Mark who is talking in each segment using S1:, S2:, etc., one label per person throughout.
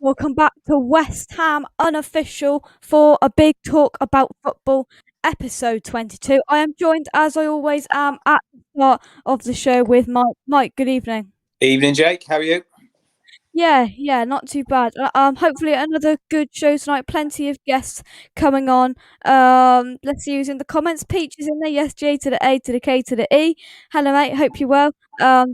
S1: welcome back to West Ham Unofficial for a big talk about football, episode 22. I am joined, as I always am, at the start of the show with Mike. Mike, good evening.
S2: Evening, Jake. How are you?
S1: Yeah, not too bad. Hopefully another good show tonight. Plenty of guests coming on. Let's see who's in the comments. Peach is in there. Yes, J to the A to the K to the E. Hello, mate. Hope you're well.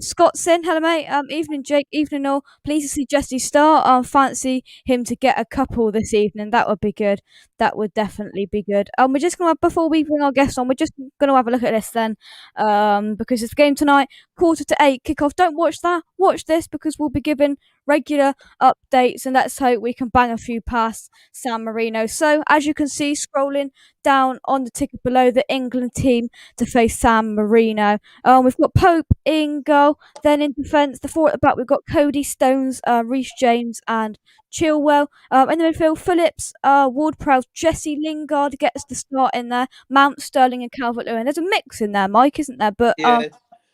S1: Scott's in. Hello, mate. Evening, Jake. Evening, all. Pleased to see Jesse Starr. Fancy him to get a couple this evening. That would be good. That would definitely be good. We're just gonna before we bring our guests on, we're just gonna have a look at this then. Because it's the game tonight, 7:45 kickoff. Don't watch that. Watch this because we'll be giving regular updates, and let's hope we can bang a few past San Marino. So, as you can see, scrolling down on the ticket below, the England team to face San Marino. We've got Pope in goal, then in defence, the four at the back, we've got Cody, Stones, Reece James, and Chilwell. In the midfield, Phillips, Ward-Prowse, Jesse Lingard gets the start in there, Mount, Sterling, and Calvert-Lewin. There's a mix in there, Mike, isn't there? But
S2: Yeah,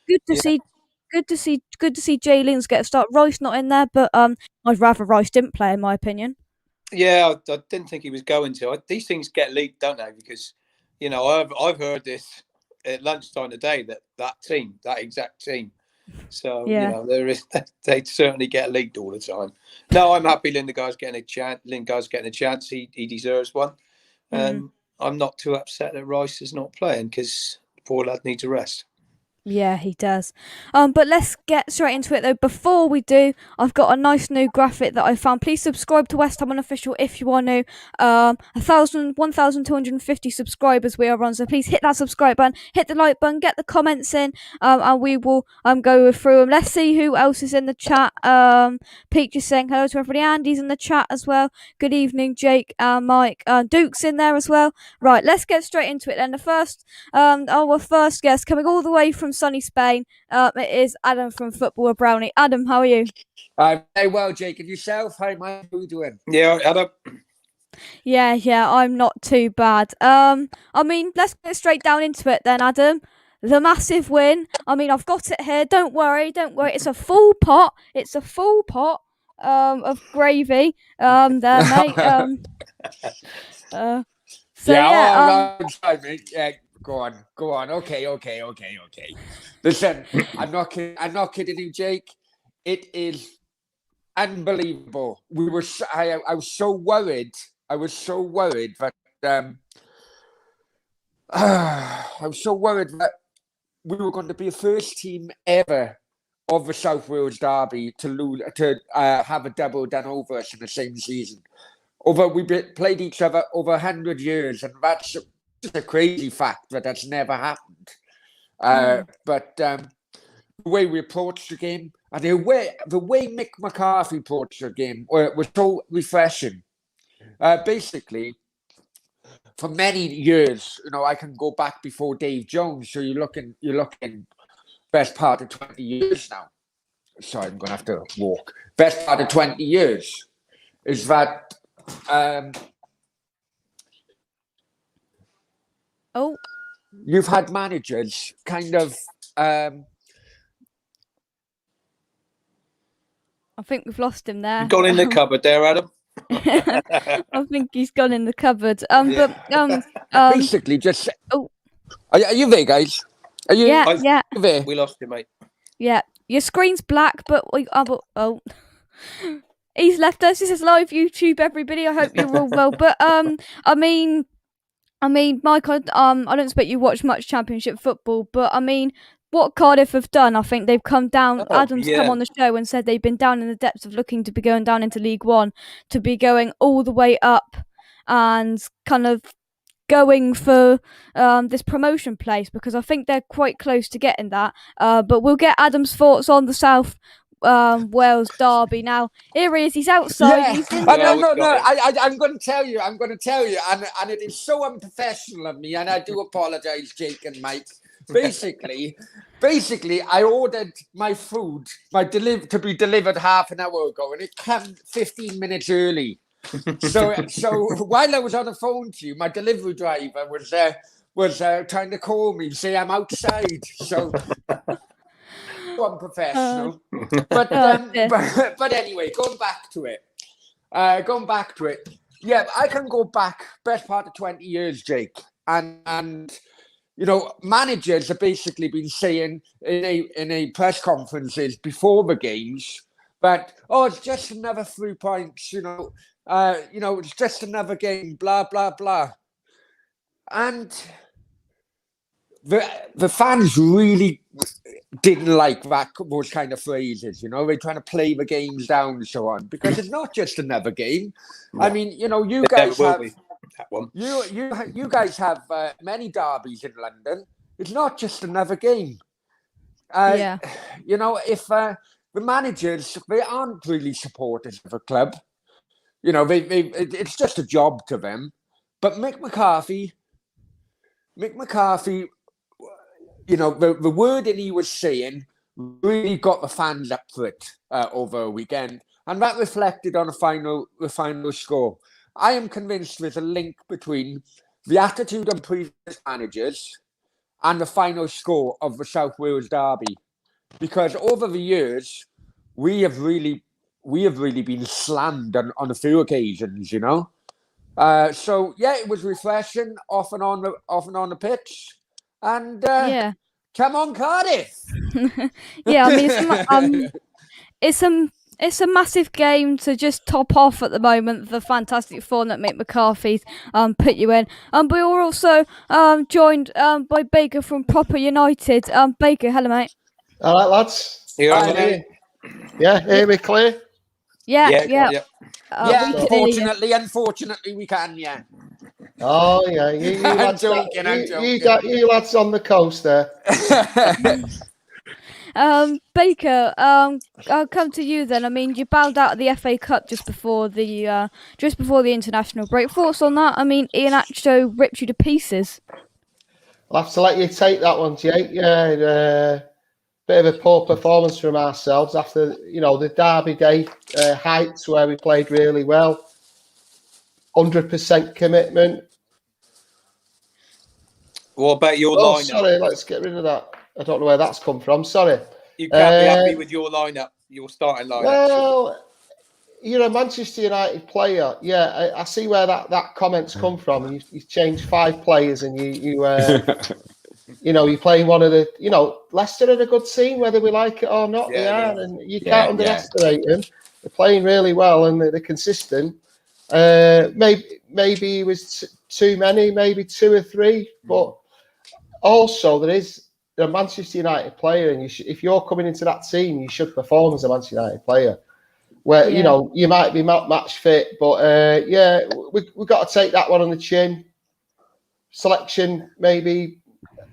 S1: good to see. Good to see Jay Lings get a start. Rice not in there, but I'd rather Rice didn't play, in my opinion.
S2: yeah. I didn't think he was going to. These things get leaked, don't they? Because I've heard this at lunchtime today that exact team. So
S1: Yeah.
S2: there is they certainly get leaked all the time. No, I'm happy Lingard's getting a chance. He deserves one, and I'm not too upset that Rice is not playing because poor lad needs a rest.
S1: Yeah, he does. But let's get straight into it though. Before we do, I've got a nice new graphic that I found. Please subscribe to West Ham Unofficial if you are new. 1,250 subscribers we are on, so please hit that subscribe button, hit the like button, get the comments in, and we will go through them. Let's see who else is in the chat. Peach is saying hello to everybody. Andy's in the chat as well. Good evening, Jake, Mike. Duke's in there as well. Right, let's get straight into it then. Our first guest coming all the way from sunny Spain. It is Adam from Football Brownie. Adam, how are you?
S3: I'm very well, Jake. And yourself? Hi, Mike. How are you doing?
S2: Yeah, Adam.
S1: Yeah, I'm not too bad. Let's get straight down into it then, Adam. The massive win. I've got it here. Don't worry. It's a full pot. Of gravy. There, mate.
S3: Yeah, go on. Okay. Listen, I'm not kidding you, Jake. It is unbelievable. I was so worried. I was so worried that we were going to be the first team ever of the South Wales Derby to have a double done over us in the same season. We played each other over 100 years, and that's just a crazy fact that's never happened. But the way we approached the game, and the way Mick McCarthy approached the game was so refreshing. Basically, for many years, I can go back before Dave Jones. So you're looking best part of 20 years now. Sorry, I'm gonna have to walk. Best part of 20 years is that. You've had managers kind of.
S1: I think we've lost him there.
S2: Gone in the cupboard there, Adam.
S1: I think he's gone in the cupboard.
S3: Basically, just. Oh, are you there, guys? Are you?
S1: Yeah.
S3: There?
S2: We lost him, mate.
S1: Yeah, your screen's black, but he's left us. This is live YouTube, everybody. I hope you're all well. But Mike, I don't expect you watch much Championship football, but what Cardiff have done, I think they've come down. Adam's come on the show and said they've been down in the depths of looking to be going down into League One, to be going all the way up, and kind of going for this promotion place, because I think they're quite close to getting that. But we'll get Adam's thoughts on the South Wales Derby now. Here he is. He's outside.
S3: Yeah. No. I'm going to tell you, and it is so unprofessional of me, and I do apologise, Jake and Mike. Basically, I ordered my food, to be delivered half an hour ago, and it came 15 minutes early. So while I was on the phone to you, my delivery driver was trying to call me, say I'm outside. So unprofessional. But anyway, going back to it, Going back to it, yeah, I can go back best part of 20 years, Jake, and managers have basically been saying in a press conferences before the games that it's just another 3 points, it's just another game, blah blah blah, and the fans really didn't like those kind of phrases, they're trying to play the games down and so on, because it's not just another game. No. I mean, you guys have
S2: that one.
S3: You guys have many derbies in London. It's not just another game. If the managers, they aren't really supporters of a club, it's just a job to them. But Mick McCarthy, the wording he was saying really got the fans up for it over a weekend, and that reflected on the final score. I am convinced there's a link between the attitude of previous managers and the final score of the South Wales derby, because over the years we have really been slammed on a few occasions, So yeah, it was refreshing off and on the pitch, and come on, Cardiff.
S1: Yeah, I mean, it's a massive game to just top off at the moment. The fantastic form that Mick McCarthy's put you in. But we're also joined by Baker from Proper United. Baker, hello, mate.
S4: All right, lads.
S2: Mate.
S4: Yeah, hear me clear?
S1: Yeah.
S3: Unfortunately, we can. Yeah.
S4: Oh yeah, you lads. I'm joking. You lads on the coast there.
S1: Baker, I'll come to you then. I mean, you bowed out of the FA Cup just before the international break. Thoughts on that? I mean, Ian Acho ripped you to pieces.
S4: I'll have to let you take that one, Jake. Yeah, bit of a poor performance from ourselves after the Derby Day Heights, where we played really well. 100% commitment.
S2: What about your lineup?
S4: Sorry, let's get rid of that. I don't know where that's come from. Sorry.
S2: You can't be happy with your lineup, your starting lineup.
S4: Well, you're a Manchester United player. Yeah, I see where that comment's come from. You've changed 5 players, and you you're playing one of the. Leicester are a good team, whether we like it or not. They are, and you can't underestimate them. They're playing really well, and they're consistent. Maybe it was too many, maybe 2 or 3, but also there is a Manchester United player, and if you're coming into that team, you should perform as a Manchester United player. Where you might be match fit, but we've got to take that one on the chin. Selection maybe a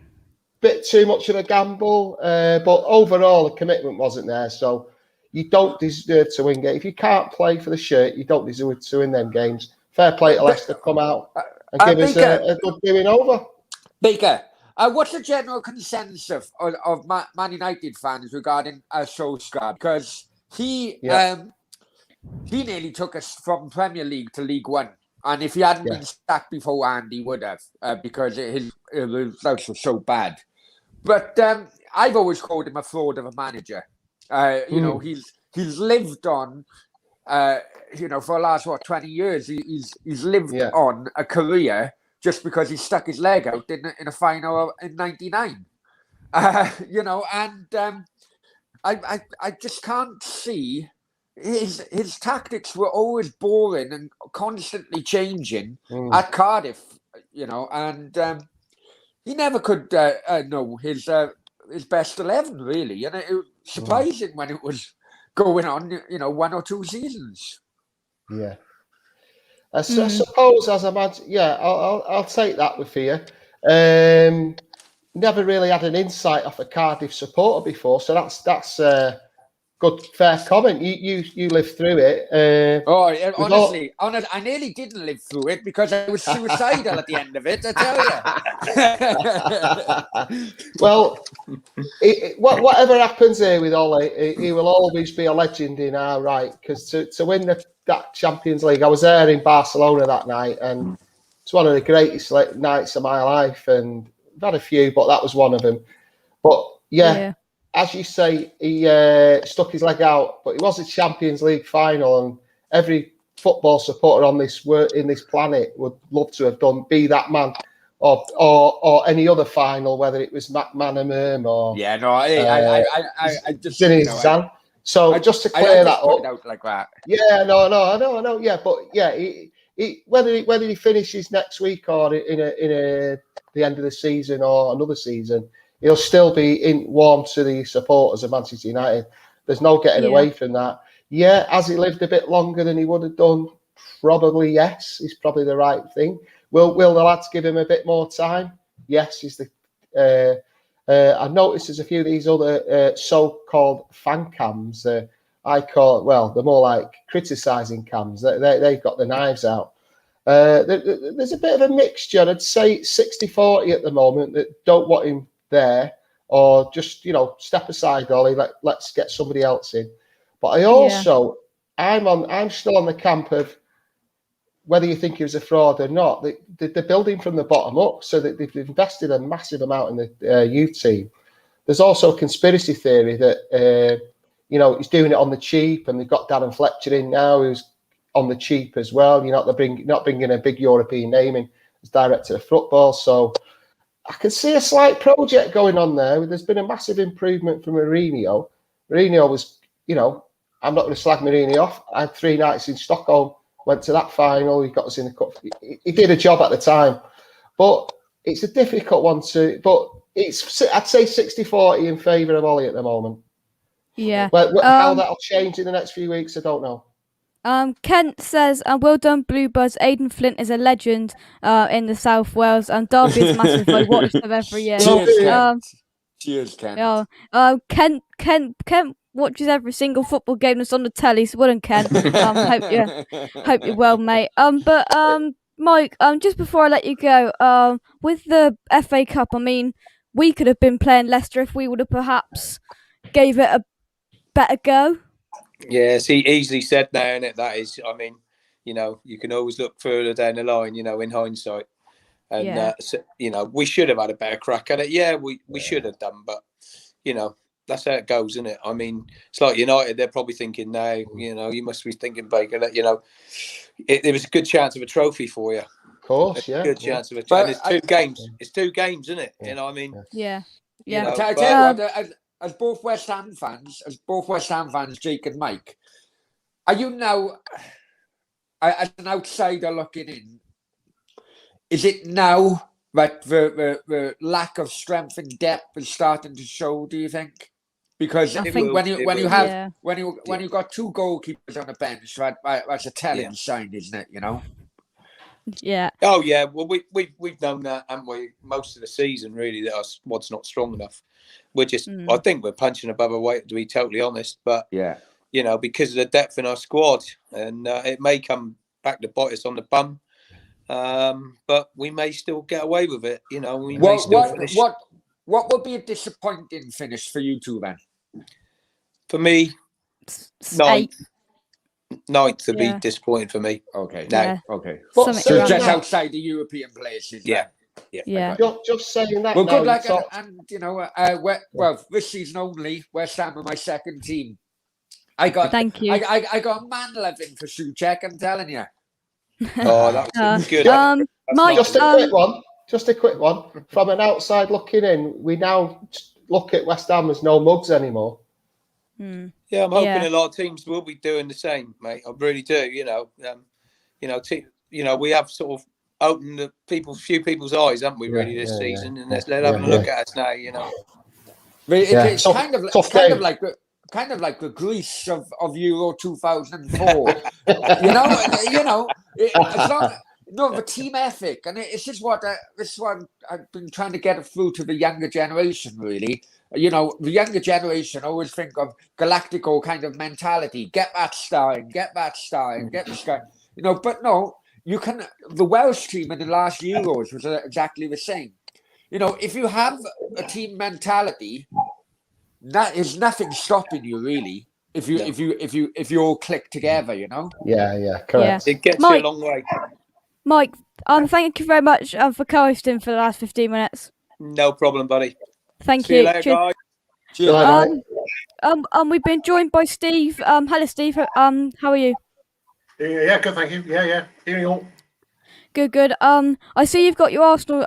S4: bit too much of a gamble, but overall the commitment wasn't there. So you don't deserve to win games. If you can't play for the shirt, you don't deserve to win them games. Fair play to Leicester, come out and give us a good doing over.
S3: Baker, what's the general consensus of Man United fans regarding Solskjaer? Because he nearly took us from Premier League to League One. And if he hadn't been sacked beforehand, he would have, because his results were so bad. But I've always called him a fraud of a manager. He's lived on, for the last 20 years, he's lived on a career just because he stuck his leg out in a final in '99. I just can't see. His tactics were always boring and constantly changing at Cardiff, and he never could know his best 11 really, and it was surprising when it was going on, 1 or 2 seasons.
S4: Yeah, I suppose as a man, I'll take that with you. Never really had an insight off a Cardiff supporter before, so that's good, fair comment. You lived through it.
S3: Honestly, I nearly didn't live through it because I was suicidal at the end of it, I tell you.
S4: Well, whatever happens here with Ole, he will always be a legend in our right, because to win that Champions League, I was there in Barcelona that night, and it's one of the greatest nights of my life, and I've had a few, but that was one of them. But as you say, he stuck his leg out, but it was a Champions League final, and every football supporter on this in this planet would love to have done, be that man, or any other final, whether it was McManaman or
S3: I just
S4: Zinedine. So just to clear that
S3: put
S4: up,
S3: it out like that.
S4: yeah, no, I know, yeah, but yeah, whether he finishes next week or in the end of the season or another season, he'll still be warm to the supporters of Manchester United. There's no getting away from that. Yeah, has he lived a bit longer than he would have done? Probably yes. It's probably the right thing. Will the lads give him a bit more time? Yes, is the. I noticed there's a few of these other so-called fan cams. I call they're more like criticising cams. They've got the knives out. There's a bit of a mixture. I'd say 60-40 at the moment that don't want him there, or just step aside, Ollie. Let's get somebody else in. But I also I'm still on the camp of whether you think he was a fraud or not. They're building from the bottom up, so that they've invested a massive amount in the youth team. There's also a conspiracy theory that he's doing it on the cheap, and they've got Darren Fletcher in now, who's on the cheap as well. They're not bringing a big European name in as director of football. So I can see a slight project going on there. There's been a massive improvement from Mourinho. Mourinho was, I'm not going to slag Mourinho off. I had 3 nights in Stockholm, went to that final. He got us in the cup. He did a job at the time, but it's a difficult one to. But I'd say 60-40 in favour of Ollie at the moment.
S1: Yeah.
S4: How that'll change in the next few weeks, I don't know.
S1: Kent says, well done, Bluebirds. Aidan Flint is a legend in the South Wales. Derby is massive. I watch them every year.
S3: Cheers, Kent.
S1: Kent watches every single football game that's on the telly. So well done, Kent. Hope you're well, mate. Mike, just before I let you go, with the FA Cup, I mean, we could have been playing Leicester if we would have perhaps gave it a better go.
S2: Yeah, see, easily said now, innit? That is, I mean, you can always look further down the line, in hindsight. And, we should have had a better crack at it. Yeah, we should have done, but, that's how it goes, isn't it? I mean, it's like United, they're probably thinking now, you must be thinking, Baker, that, there was a good chance of a trophy for you.
S4: Of course, yeah.
S2: Good chance of a trophy. And it's 2 games. It's 2 games, isn't it?
S4: Yeah.
S2: I mean.
S1: Yeah.
S3: I tell you what, as both West Ham fans, Jake and Mike, are you now, as an outsider looking in, is it now that the lack of strength and depth is starting to show, do you think? Because when you got 2 goalkeepers on the bench, that's a telling sign, isn't it?
S1: Yeah.
S2: Oh yeah. Well, we've known that, haven't we? Most of the season, really, that our squad's not strong enough. We're just, I think we're punching above our weight, to be totally honest. But because of the depth in our squad, and it may come back to bite us on the bum, but we may still get away with it. We may still finish.
S3: What would be a disappointing finish for you two then?
S2: For me, 9th would be disappointing for me.
S3: Okay.
S1: Yeah.
S3: Okay.
S4: But
S3: So just outside the European places.
S2: Yeah.
S4: Just saying that.
S3: Well, good luck, and this season only, West Ham are my second team.
S1: Thank you.
S3: I got a man loving for Souček, I'm telling you.
S2: Oh, that was good.
S1: Mike,
S4: just a quick one. From an outside looking in, we now look at West Ham as no mugs anymore.
S2: Yeah, I'm hoping a lot of teams will be doing the same, mate. I really do. We have sort of opened a few people's eyes, haven't we? Really, this season, and they're having a look at us now.
S3: It's kind of like the Greece of Euro 2004. The team ethic, and it's just this is what I've been trying to get through to the younger generation. Really, the younger generation always think of Galactico kind of mentality: get that star in, get the star. But no, you can. The Welsh team in the last Euros was exactly the same. If you have a team mentality, that is nothing stopping you really. If you all click together,
S4: Yeah, correct.
S2: It gets you a long way.
S1: Mike, thank you very much for co-hosting for the last 15 minutes.
S2: No problem, buddy.
S1: Thank
S2: See
S1: you.
S2: you later, guys.
S4: Cheers.
S1: We've been joined by Steve. Hello, Steve. How are you?
S5: Yeah, good, thank you. Yeah. Hearing you all.
S1: Good. I see you've got your Arsenal.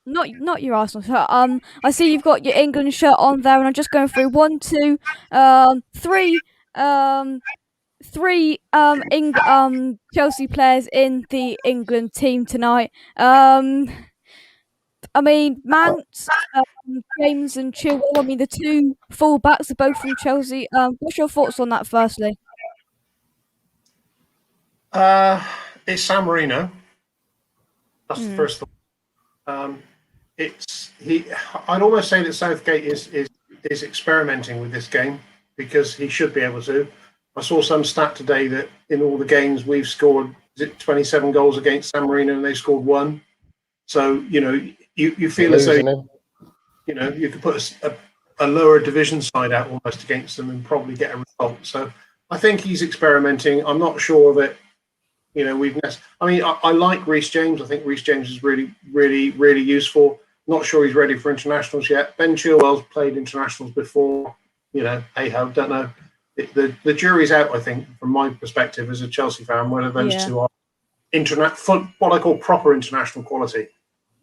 S1: Not your Arsenal shirt. I see you've got your England shirt on there, and I'm just going through 1, 2, 3, Chelsea players in the England team tonight. I mean, Mount, James, and Chilwell. I mean, the two full backs are both from Chelsea. What's your thoughts on that? Firstly,
S5: It's San Marino. That's the first thought. I'd almost say that Southgate is experimenting with this game because he should be able to. I saw some stat today that in all the games we've scored, is it 27 goals against San Marino and they scored 1. So, you feel as though, you could put a lower division side out almost against them and probably get a result. So I think he's experimenting. I'm not sure that, I like Reece James. I think Reece James is really, really, really useful. Not sure he's ready for internationals yet. Ben Chilwell's played internationals before. Hey-ho, don't know. The jury's out, I think, from my perspective as a Chelsea fan, whether those two are what I call proper international quality.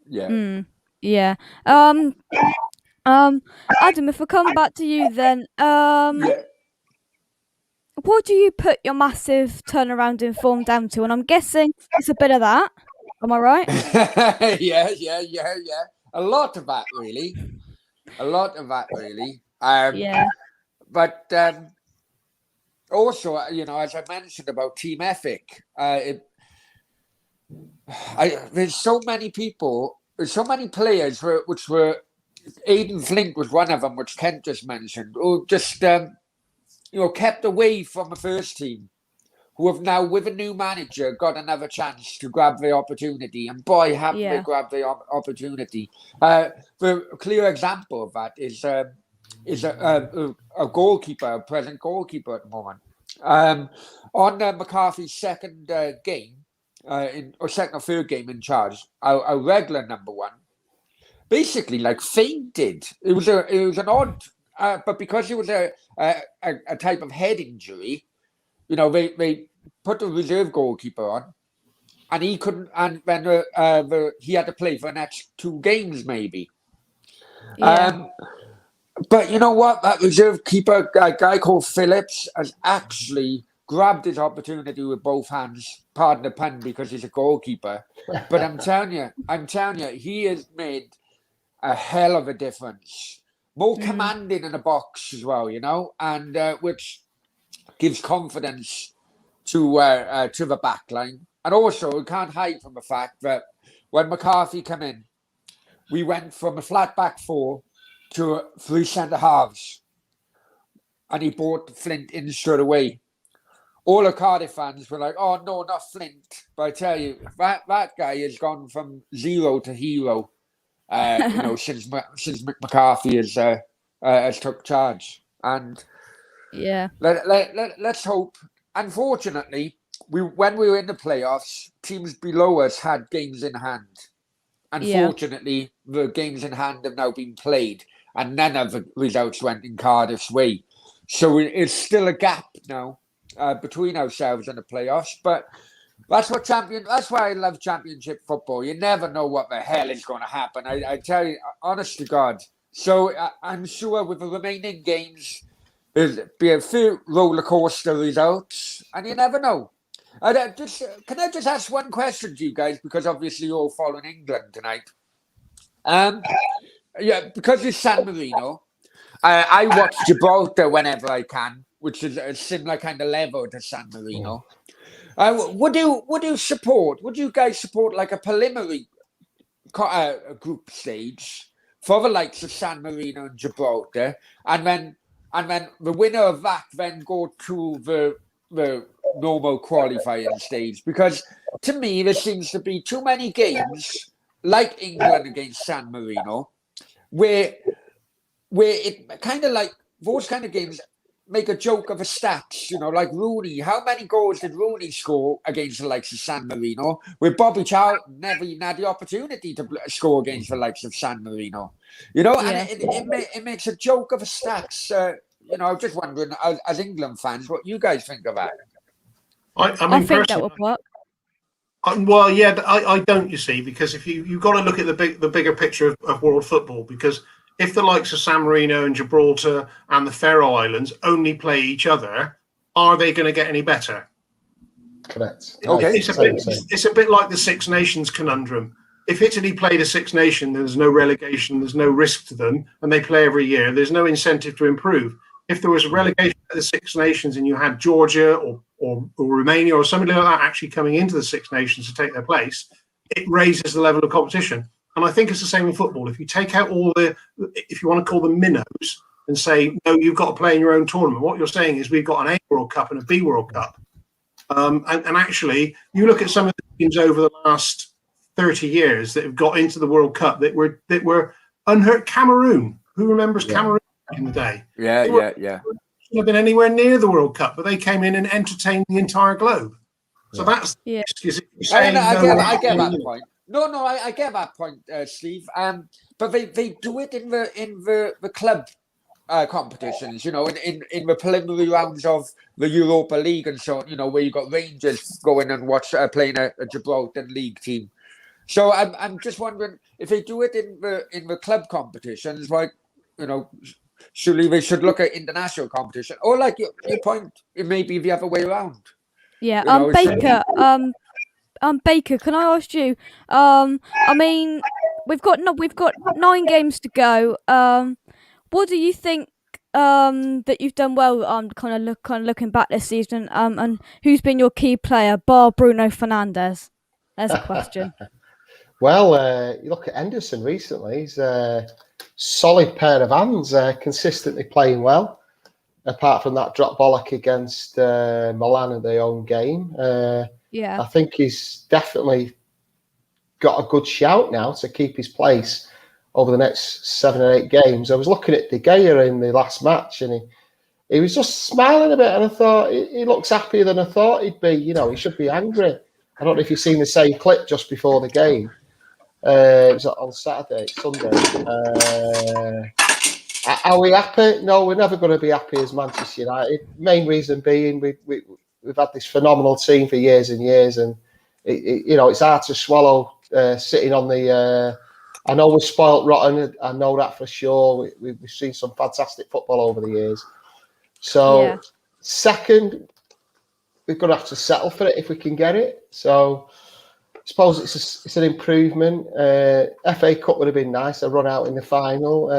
S3: Yeah.
S1: Yeah. Adam, if I come back to you then, what do you put your massive turnaround in form down to? And I'm guessing it's a bit of that. Am I right?
S3: Yeah. A lot of that, really.
S1: Yeah.
S3: But also, as I mentioned about team ethic, there's so many people, there's so many players which were, Aidan Flint was one of them, which Kent just mentioned, who just kept away from the first team, who have now, with a new manager, got another chance to grab the opportunity. And boy, haven't they grabbed the opportunity. The clear example of that is a goalkeeper, a present goalkeeper at the moment. On McCarthy's second game, or second or third game in charge, a regular number one, basically fainted. It was an odd, but because it was a type of head injury, they put the reserve goalkeeper on, and he couldn't. And then he had to play for the next 2 games, maybe.
S1: Yeah.
S3: But you know what? That reserve keeper, a guy called Phillips, has actually grabbed his opportunity with both hands. Pardon the pun, because he's a goalkeeper. But I'm telling you, he has made a hell of a difference. More commanding in the box as well, and which gives confidence to the back line. And also, we can't hide from the fact that when McCarthy came in, we went from a flat back 4 to 3 centre halves, and he brought Flint in straight away. All the Cardiff fans were like, "Oh no, not Flint!" But I tell you, that guy has gone from 0 to hero. Since McCarthy has took charge, and let's hope. Unfortunately, when we were in the playoffs, teams below us had games in hand. Unfortunately, the games in hand have now been played, and none of the results went in Cardiff's way. So it's still a gap now between ourselves and the playoffs. But that's why I love Championship football. You never know what the hell is going to happen. I tell you, honest to God. So I'm sure with the remaining games, there'll be a few roller coaster results, and you never know. Can I just ask one question to you guys, because obviously you're all following England tonight. Because it's San Marino, I watch Gibraltar whenever I can, which is a similar kind of level to San Marino. Would you support? Would you guys support like a preliminary group stage for the likes of San Marino and Gibraltar, and then the winner of that then go to the normal qualifying stage? Because to me, there seems to be too many games like England against San Marino, where it kind of like those kind of games make a joke of the stats, like Rooney. How many goals did Rooney score against the likes of San Marino? With Bobby Charlton never even had the opportunity to score against the likes of San Marino. And it makes a joke of the stats. I'm just wondering, as England fans, what you guys think of that.
S5: I
S1: I
S5: mean,
S1: think that
S5: personally,
S1: would work.
S5: well, yeah, I don't. You see, because if you've got to look at the bigger picture of world football. Because if the likes of San Marino and Gibraltar and the Faroe Islands only play each other, are they going to get any better?
S4: Correct.
S3: Okay.
S5: It's a bit like the Six Nations conundrum. If Italy played a Six Nation, there's no relegation, there's no risk to them, and they play every year, there's no incentive to improve. If there was a relegation at the Six Nations and you had Georgia or Romania or somebody like that actually coming into the Six Nations to take their place, it raises the level of competition. And I think it's the same in football. If you take out all the, if you want to call them minnows and say, no, you've got to play in your own tournament, what you're saying is we've got an A World Cup and a B World Cup. And actually, you look at some of the teams over the last 30 years that have got into the World Cup that were unhurt. Cameroon, who remembers Cameroon back in the day?
S3: Yeah.
S5: Shouldn't have been anywhere near the World Cup, but they came in and entertained the entire globe. So that's the risk. Is if you say
S3: I get that point. No, I get that point, Steve. But they do it in the club competitions, in the preliminary rounds of the Europa League and so on, where you got Rangers going and playing a Gibraltar League team. So I'm just wondering if they do it in the club competitions, like, surely they should look at international competition, or like your point, it may be the other way around.
S1: Yeah. Baker. Baker, can I ask you? I mean, we've got 9 games to go. What do you think that you've done well? Kind of looking back this season. And who's been your key player, bar Bruno Fernandes? There's a question.
S4: Well, you look at Henderson recently. He's a solid pair of hands, consistently playing well. Apart from that drop bollock against Milan in their own game.
S1: Yeah.
S4: I think he's definitely got a good shout now to keep his place over the next 7 or 8 games. I was looking at De Gea in the last match and he was just smiling a bit, and I thought he looks happier than I thought he'd be. He should be angry. I don't know if you've seen the same clip just before the game. It was on Sunday. Are we happy? No, we're never going to be happy as Manchester United. Main reason being we've had this phenomenal team for years and years, and it's hard to swallow sitting on the. I know we're spoilt rotten. I know that for sure. We've seen some fantastic football over the years. So, second, we're going to have to settle for it if we can get it. So, I suppose it's an improvement. FA Cup would have been nice. A run out in the final.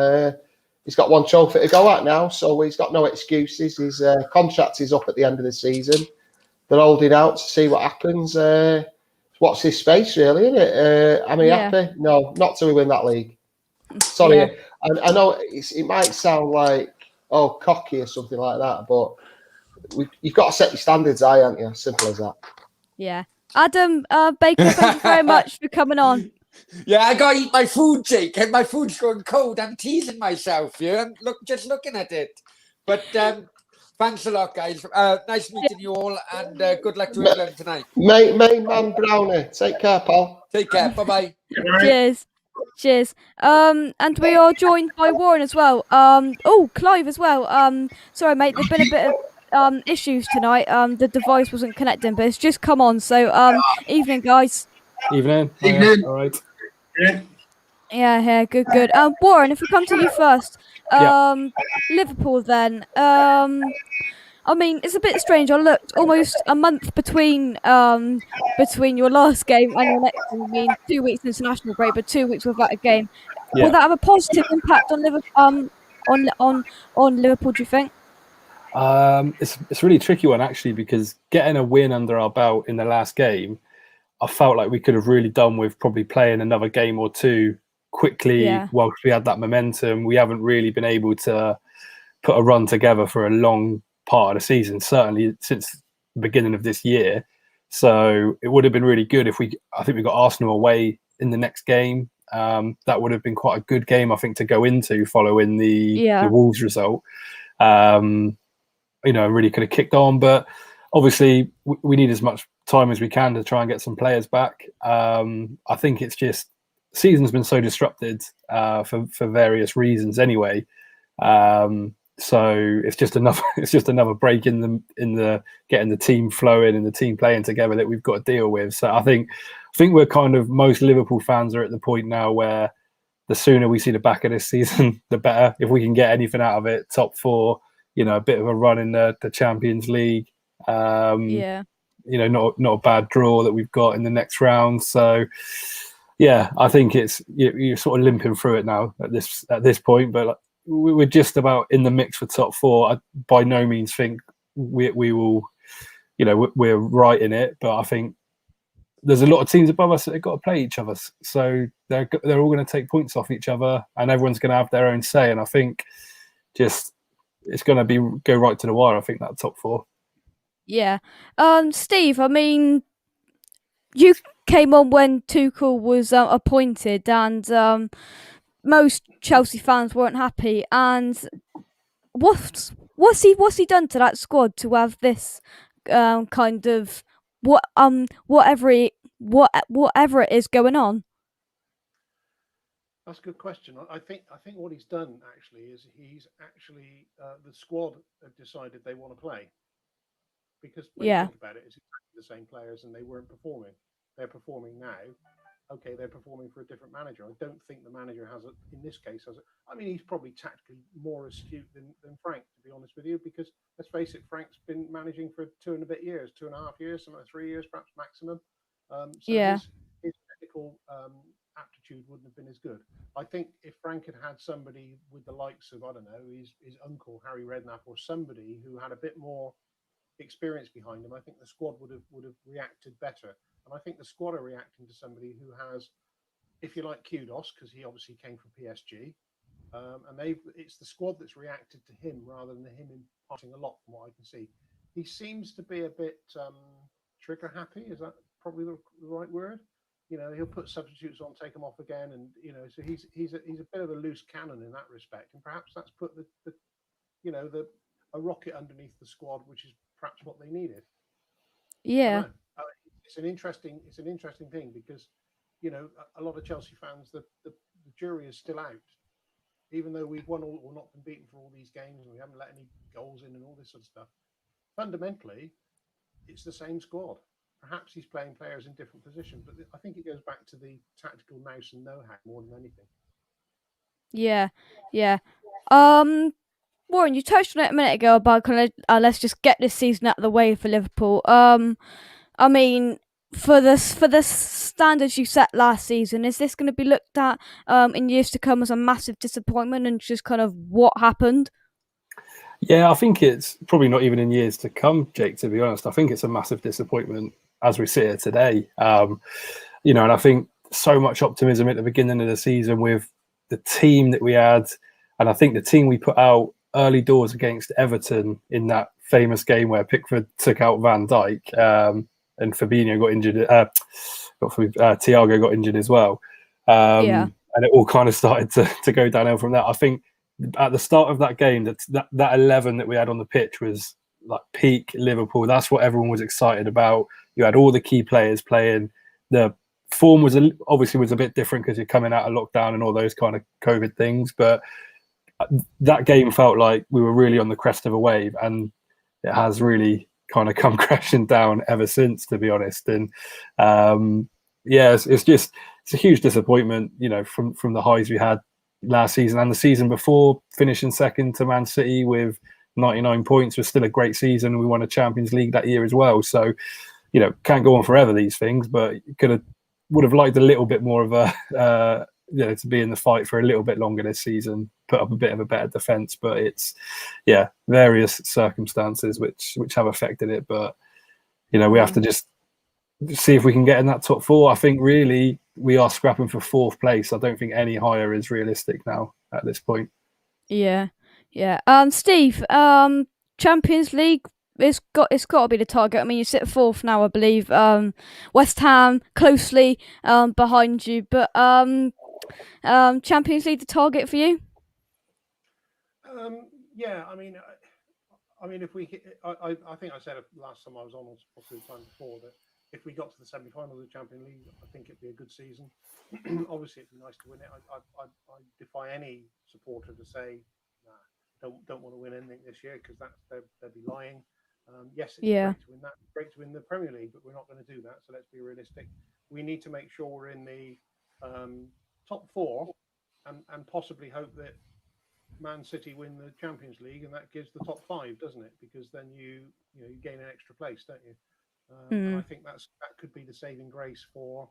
S4: He's got 1 trophy to go at now, so he's got no excuses. His contract is up at the end of the season. They're holding out to see what happens. Watch this space, really, isn't it? Am I happy? No, not till we win that league. Sorry, I know it might sound like cocky or something like that, but you've got to set your standards high, haven't you? Simple as that.
S1: Yeah. Adam Baker, thank you very much for coming on.
S3: Yeah, I got to eat my food, Jake, and my food's going cold. I'm teasing myself here. I'm just looking at it. But thanks a lot, guys. Nice meeting you all, and good luck to England tonight.
S4: Main man Brownie, take care, pal.
S3: Take care. Bye-bye.
S1: Cheers. And we are joined by Warren as well. Clive as well. Sorry, mate. There's been a bit of issues tonight. The device wasn't connecting, but it's just come on. So evening, guys.
S6: Evening. All right.
S1: Yeah, good. Warren, if we come to you first, Liverpool then. I mean, it's a bit strange. I looked almost a month between your last game and your next game. I mean, 2 weeks international break, but 2 weeks without a game.
S6: Yeah.
S1: Will that have a positive impact on Liverpool? On Liverpool, do you think?
S6: It's a really tricky one actually, because getting a win under our belt in the last game, I felt like we could have really done with probably playing another game or two quickly whilst we had that momentum. We haven't really been able to put a run together for a long part of the season, certainly since the beginning of this year. So it would have been really good if I think we got Arsenal away in the next game. That would have been quite a good game, I think, to go into following the Wolves result. Really could have kicked on, but obviously we need as much time as we can to try and get some players back. I think it's just season's been so disrupted for various reasons anyway. So it's just another break in the getting the team flowing and the team playing together that we've got to deal with. So I think we're kind of, most Liverpool fans are at the point now where the sooner we see the back of this season, the better. If we can get anything out of it, top four, a bit of a run in the Champions League.
S1: Yeah.
S6: Not a bad draw that we've got in the next round. So yeah, I think you're sort of limping through it now at this point, but we're just about in the mix for top four. I by no means think we will, we're right in it, but I think there's a lot of teams above us that have got to play each other. So they're all going to take points off each other, and everyone's going to have their own say. And I think just it's going to go right to the wire. I think that top four.
S1: Yeah. Steve, I mean, you came on when Tuchel was appointed, and most Chelsea fans weren't happy. And what's he done to that squad to have this kind of whatever it is going on?
S5: That's a good question. I think what he's done actually is he's actually the squad have decided they want to play, because when you think about it, it's exactly the same players and they weren't performing. They're performing now. Okay, they're performing for a different manager. I don't think the manager in this case, I mean, he's probably tactically more astute than Frank, to be honest with you, because let's face it, Frank's been managing for 2.5 years, 2.5 years, something like 3 years, perhaps maximum. His technical aptitude wouldn't have been as good. I think if Frank had somebody with the likes of, I don't know, his uncle, Harry Redknapp, or somebody who had a bit more experience behind him, I think the squad would have reacted better. And I think the squad are reacting to somebody who has, if you like, kudos, because he obviously came from PSG, and it's the squad that's reacted to him rather than him imparting a lot, from what I can see. He seems to be a bit trigger happy. Is that probably the right word? He'll put substitutes on, take them off again, and so he's a bit of a loose cannon in that respect, and perhaps that's put a rocket underneath the squad, which is perhaps what they needed.
S1: Yeah.
S5: It's an interesting thing, because a lot of Chelsea fans, the jury is still out, even though we've won or not been beaten for all these games and we haven't let any goals in and all this sort of stuff. Fundamentally, it's the same squad. Perhaps he's playing players in different positions, but I think it goes back to the tactical nous and know-how more than anything.
S1: Yeah. Warren, you touched on it a minute ago about kind of let's just get this season out of the way for Liverpool. I mean, for the standards you set last season, is this going to be looked at in years to come as a massive disappointment and just kind of what happened?
S6: Yeah, I think it's probably not even in years to come, Jake, to be honest. I think it's a massive disappointment as we sit here today. And I think so much optimism at the beginning of the season with the team that we had. And I think the team we put out early doors against Everton in that famous game where Pickford took out Van Dijk and Fabinho got injured. Thiago got injured as well. And it all kind of started to go downhill from that. I think at the start of that game, that 11 that we had on the pitch was like peak Liverpool. That's what everyone was excited about. You had all the key players playing. The form was obviously a bit different because you're coming out of lockdown and all those kind of COVID things. But that game felt like we were really on the crest of a wave, and it has really kind of come crashing down ever since, to be honest. And it's a huge disappointment, from the highs we had last season and the season before, finishing second to Man City with 99 points was still a great season. We won a Champions League that year as well. So, can't go on forever, these things, but would have liked a little bit more of a, to be in the fight for a little bit longer this season, put up a bit of a better defence. But it's, various circumstances which have affected it. But, we have to just see if we can get in that top four. I think really we are scrapping for fourth place. I don't think any higher is realistic now at this point.
S1: Yeah. Steve, Champions League, it's got to be the target. I mean, you sit fourth now, I believe. West Ham closely behind you, but Champions League the target for you?
S5: Yeah, I mean, if we hit, I think I said it last time I was on, or possibly the time before, that if we got to the semi-final of the Champions League, I think it'd be a good season. Obviously, it'd be nice to win it. I defy any supporter to say, nah, don't want to win anything this year because they'd be lying. Yes, it's
S1: Yeah.
S5: great to win the Premier League, but we're not going to do that. So let's be realistic. We need to make sure we're in the top 4, and possibly hope that Man City win the Champions League, and that gives the top 5, doesn't it? Because then you gain an extra place, don't you? And I think that could be the saving grace for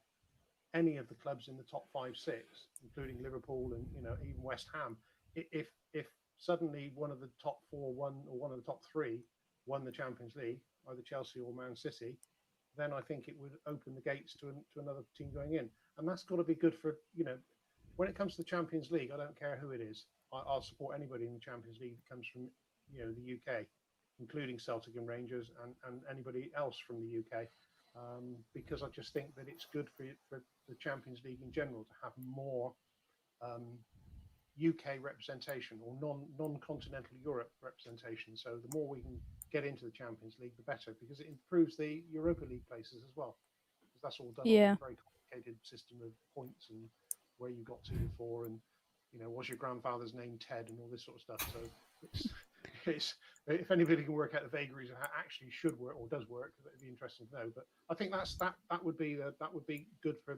S5: any of the clubs in the top 5, 6, including Liverpool and even West Ham. If suddenly one of the top 4 won, or one of the top 3 won the Champions League, either Chelsea or Man City, then I think it would open the gates to another team going in, and that's got to be good for when it comes to the Champions League. I don't care who it is. I'll support anybody in the Champions League that comes from the UK, including Celtic and Rangers, and anybody else from the UK, because I just think that it's good for the Champions League in general to have more UK representation, or non-continental Europe representation. So the more we can get into the Champions League, the better, because it improves the Europa League places as well, because that's all done on a very complicated system of points and where you got to before, and was your grandfather's name Ted, and all this sort of stuff. So it's if anybody can work out the vagaries of how it actually should work or does work, it'd be interesting to know. But I think that would be good for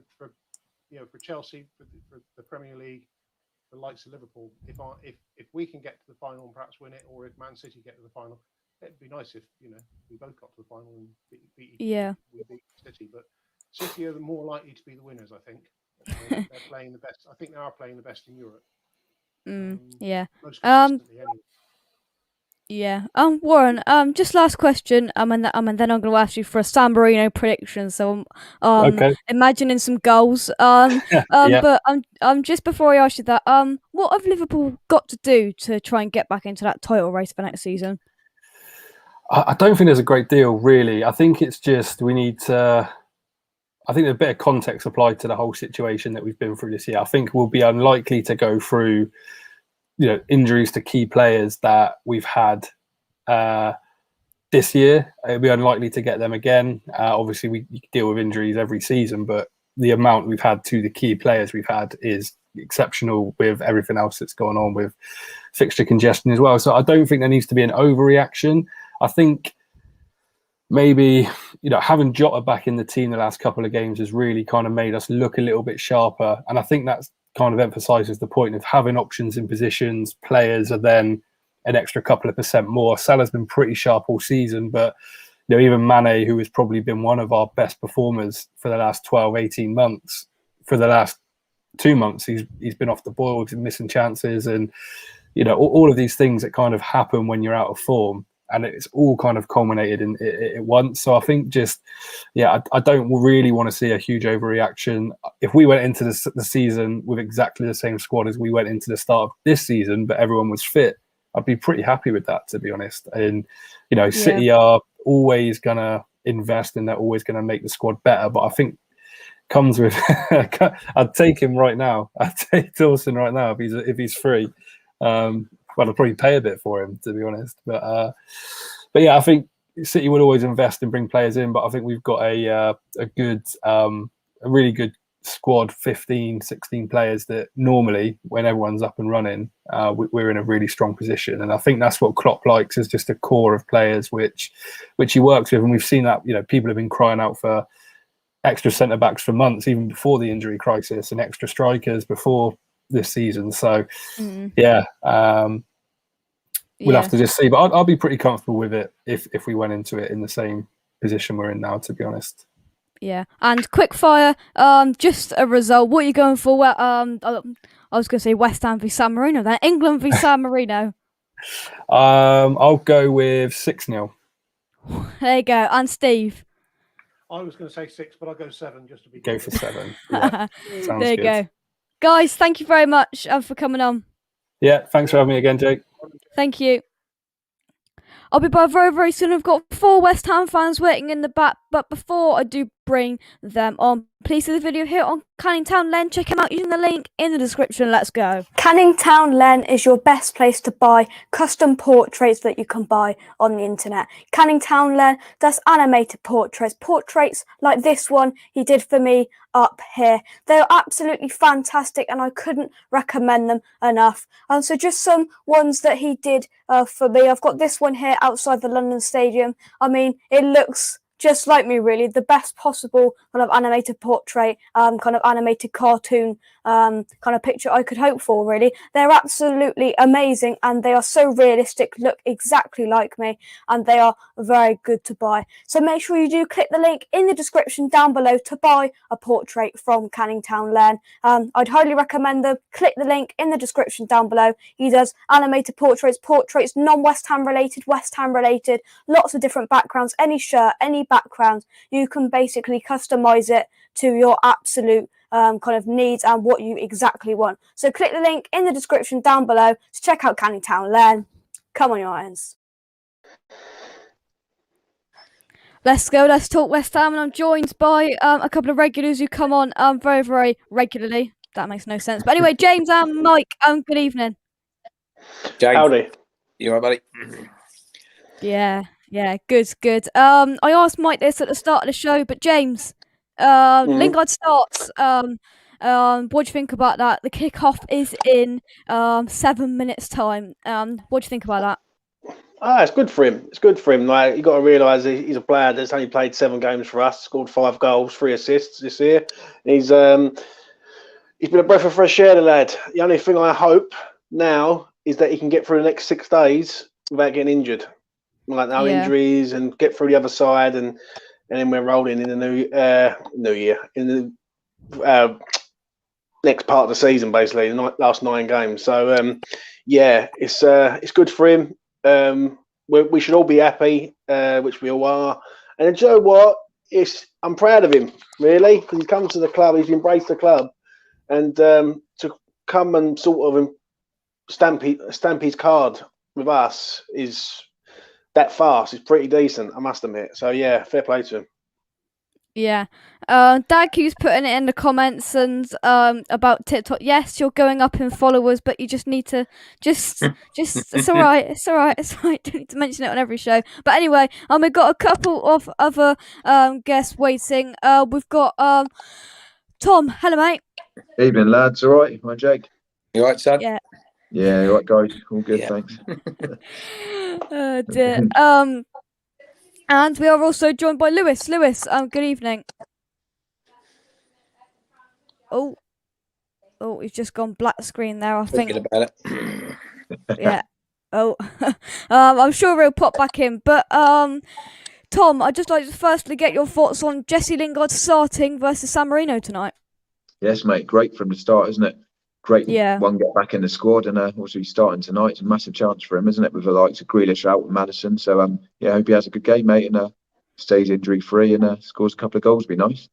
S5: Chelsea, for the Premier League, the likes of Liverpool. If we can get to the final and perhaps win it, or if Man City get to the final, it'd be nice if we both got to the final and beat City. But City are more likely to be the winners, I think. They're playing the best. I think they are playing the best in Europe. Most consistently, anyway.
S1: Yeah. Warren. Just last question. And then I'm going to ask you for a San Marino prediction. So
S6: Okay.
S1: imagining some goals. But just before I ask you that, what have Liverpool got to do to try and get back into that title race for next season?
S6: I don't think there's a great deal, really. I think it's just we need to. I think there's a bit of context applied to the whole situation that we've been through this year. I think we'll be unlikely to go through, injuries to key players that we've had this year. It'll be unlikely to get them again. Obviously, we deal with injuries every season, but the amount we've had to the key players we've had is exceptional with everything else that's going on with fixture congestion as well. So I don't think there needs to be an overreaction. I think maybe, having Jota back in the team the last couple of games has really kind of made us look a little bit sharper. And I think that's kind of emphasises the point of having options in positions. Players are then an extra couple of % more. Salah's been pretty sharp all season, but even Mane, who has probably been one of our best performers for the last 12, 18 months, for the last 2 months, he's been off the boil, he's missing chances, and all of these things that kind of happen when you're out of form. And it's all kind of culminated in it at once. So I think I don't really want to see a huge overreaction. If we went into the season with exactly the same squad as we went into the start of this season, but everyone was fit, I'd be pretty happy with that, to be honest. And, City are always going to invest and they're always going to make the squad better. But I think comes with, I'd take him right now. I'd take Dawson right now if he's free. Well, I'll probably pay a bit for him, to be honest. But yeah, I think City would always invest and bring players in. But I think we've got a really good squad, 15, 16 players that normally, when everyone's up and running, we're in a really strong position. And I think that's what Klopp likes, is just a core of players which he works with. And we've seen that, people have been crying out for extra centre-backs for months, even before the injury crisis, and extra strikers before this season. So we'll have to just see, but I'll be pretty comfortable with it if we went into it in the same position we're in now, to be honest.
S1: And quick fire, just a result. What are you going for? I was going to say West Ham v San Marino, then England v San Marino.
S6: I'll go with 6-0.
S1: There you go. And Steve?
S5: I was going to say 6, but I'll go 7 just to be
S6: go for 7. Yeah. Sounds
S1: there you
S6: good.
S1: go. Guys, thank you very much for coming on.
S6: Yeah, thanks for having me again, Jake.
S1: Thank you. I'll be back very, very soon. I've got 4 West Ham fans waiting in the back But before I do bring them on, please see the video here on Canning Town Len. Check him out using the link in the description. Let's go. Canning Town Len is your best place to buy custom portraits that you can buy on the internet. Canning Town Len does animated portraits like this one he did for me up here. They're absolutely fantastic and I couldn't recommend them enough. So just some ones that he did for me. I've got this one here outside the London Stadium. I mean, it looks just like me, really. The best possible kind of animated portrait, kind of animated cartoon kind of picture I could hope for, really. They're absolutely amazing and they are so realistic, look exactly like me, and they are very good to buy. So make sure you do click the link in the description down below to buy a portrait from Canning Town Len. I'd highly recommend them. Click the link in the description down below. He does animated portraits, non-West Ham related, West Ham related, lots of different backgrounds, any shirt, any background. You can basically customize it to your absolute kind of needs and what you exactly want. So click the link in the description down below to check out Canning Town Len. Come on, you Irons. Let's go. Let's talk West Ham, and I'm joined by a couple of regulars who come on very, very regularly. That makes no sense. But anyway, James and Mike, good evening.
S2: James,
S7: howdy.
S2: You all right, buddy?
S1: Yeah, good. I asked Mike this at the start of the show, but James, Lingard starts. What do you think about that? The kickoff is in 7 minutes' time. What do you think about that?
S7: It's good for him. It's good for him. Like, you got to realise he's a player that's only played 7 games for us, scored 5 goals, 3 assists this year. He's been a breath of fresh air, the lad. The only thing I hope now is that he can get through the next 6 days without getting injured, like no injuries, and get through the other side, and then we're rolling in the new year, in the next part of the season, basically the last 9 games. So it's good for him. We should all be happy, which we all are. And you know what? I'm proud of him, really, because he's come to the club, he's embraced the club, and to come and sort of stamp his card with us is that fast. It's pretty decent, I must admit. So yeah, fair play to him. Yeah.
S1: Dad keeps putting it in the comments and about TikTok. Yes, you're going up in followers, but you just need to just it's all right. Don't need to mention it on every show. But anyway, we've got a couple of other guests waiting. We've got Tom. Hello, mate.
S8: Evening, lads. All right, hi, Jake.
S2: You all right, son?
S8: Yeah, all right, guys. All good, thanks.
S1: Oh dear. And we are also joined by Lewis. Lewis, good evening. Oh, he's just gone black screen there, I think.
S2: Thinking about it.
S1: Yeah. Oh, I'm sure he'll pop back in. But Tom, I'd just like to firstly get your thoughts on Jesse Lingard starting versus San Marino tonight.
S8: Yes, mate. Great from the start, isn't it? Great. One get back in the squad, and also he's starting tonight. It's a massive chance for him, isn't it? With the likes of Grealish out with Maddison. So I hope he has a good game, mate, and stays injury free and scores a couple of goals. Be nice.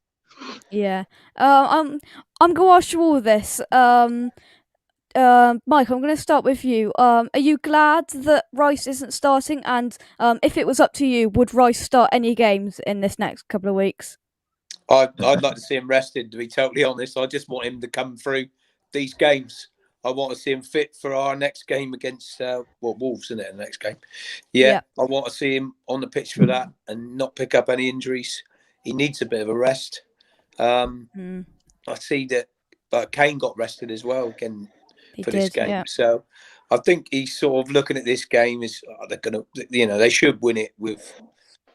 S1: Yeah. I'm gonna ask you all this. Mike, I'm going to start with you. Are you glad that Rice isn't starting? And if it was up to you, would Rice start any games in this next couple of weeks?
S2: I'd like to see him rested, to be totally honest. I just want him to come through these games. I want to see him fit for our next game against Wolves, isn't it? The next game. Yeah, I want to see him on the pitch for that and not pick up any injuries. He needs a bit of a rest. I see that Kane got rested as well again for this game. Yeah. So I think he's sort of looking at this game as they're going to, they should win it with,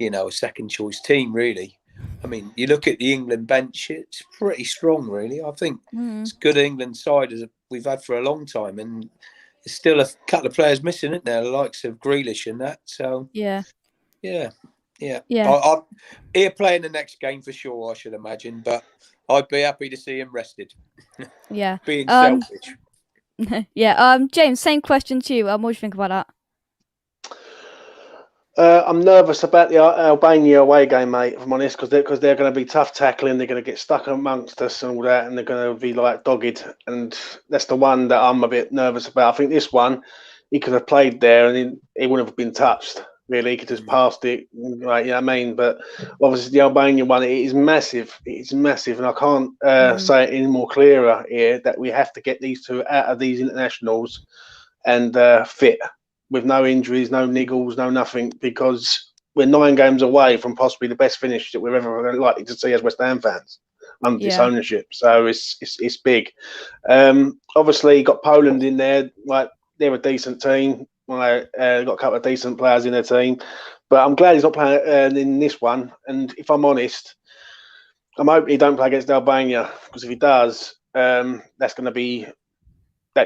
S2: a second choice team, really. I mean, you look at the England bench, it's pretty strong, really. I think it's good England side as we've had for a long time, and there's still a couple of players missing, isn't there? The likes of Grealish and that. So yeah. I'll play in the next game for sure, I should imagine, but I'd be happy to see him rested.
S1: Yeah,
S2: being selfish.
S1: James, same question to you. What do you think about that?
S7: I'm nervous about the Albania away game, mate, if I'm honest, because they're going to be tough tackling. They're going to get stuck amongst us and all that, and they're going to be like dogged. And that's the one that I'm a bit nervous about. I think this one, he could have played there and he wouldn't have been touched. really. He could just passed it, like, you know what I mean? But obviously the Albania one, it is massive. It's massive, and I can't say it any more clearer here that we have to get these two out of these internationals and fit with no injuries, no niggles, no nothing, because we're 9 games away from possibly the best finish that we're ever likely to see as West Ham fans under this ownership. So it's big. Obviously, got Poland in there. Like, they're a decent team. Got a couple of decent players in their team, but I'm glad he's not playing in this one. And if I'm honest, I'm hoping he don't play against Albania, because if he does, that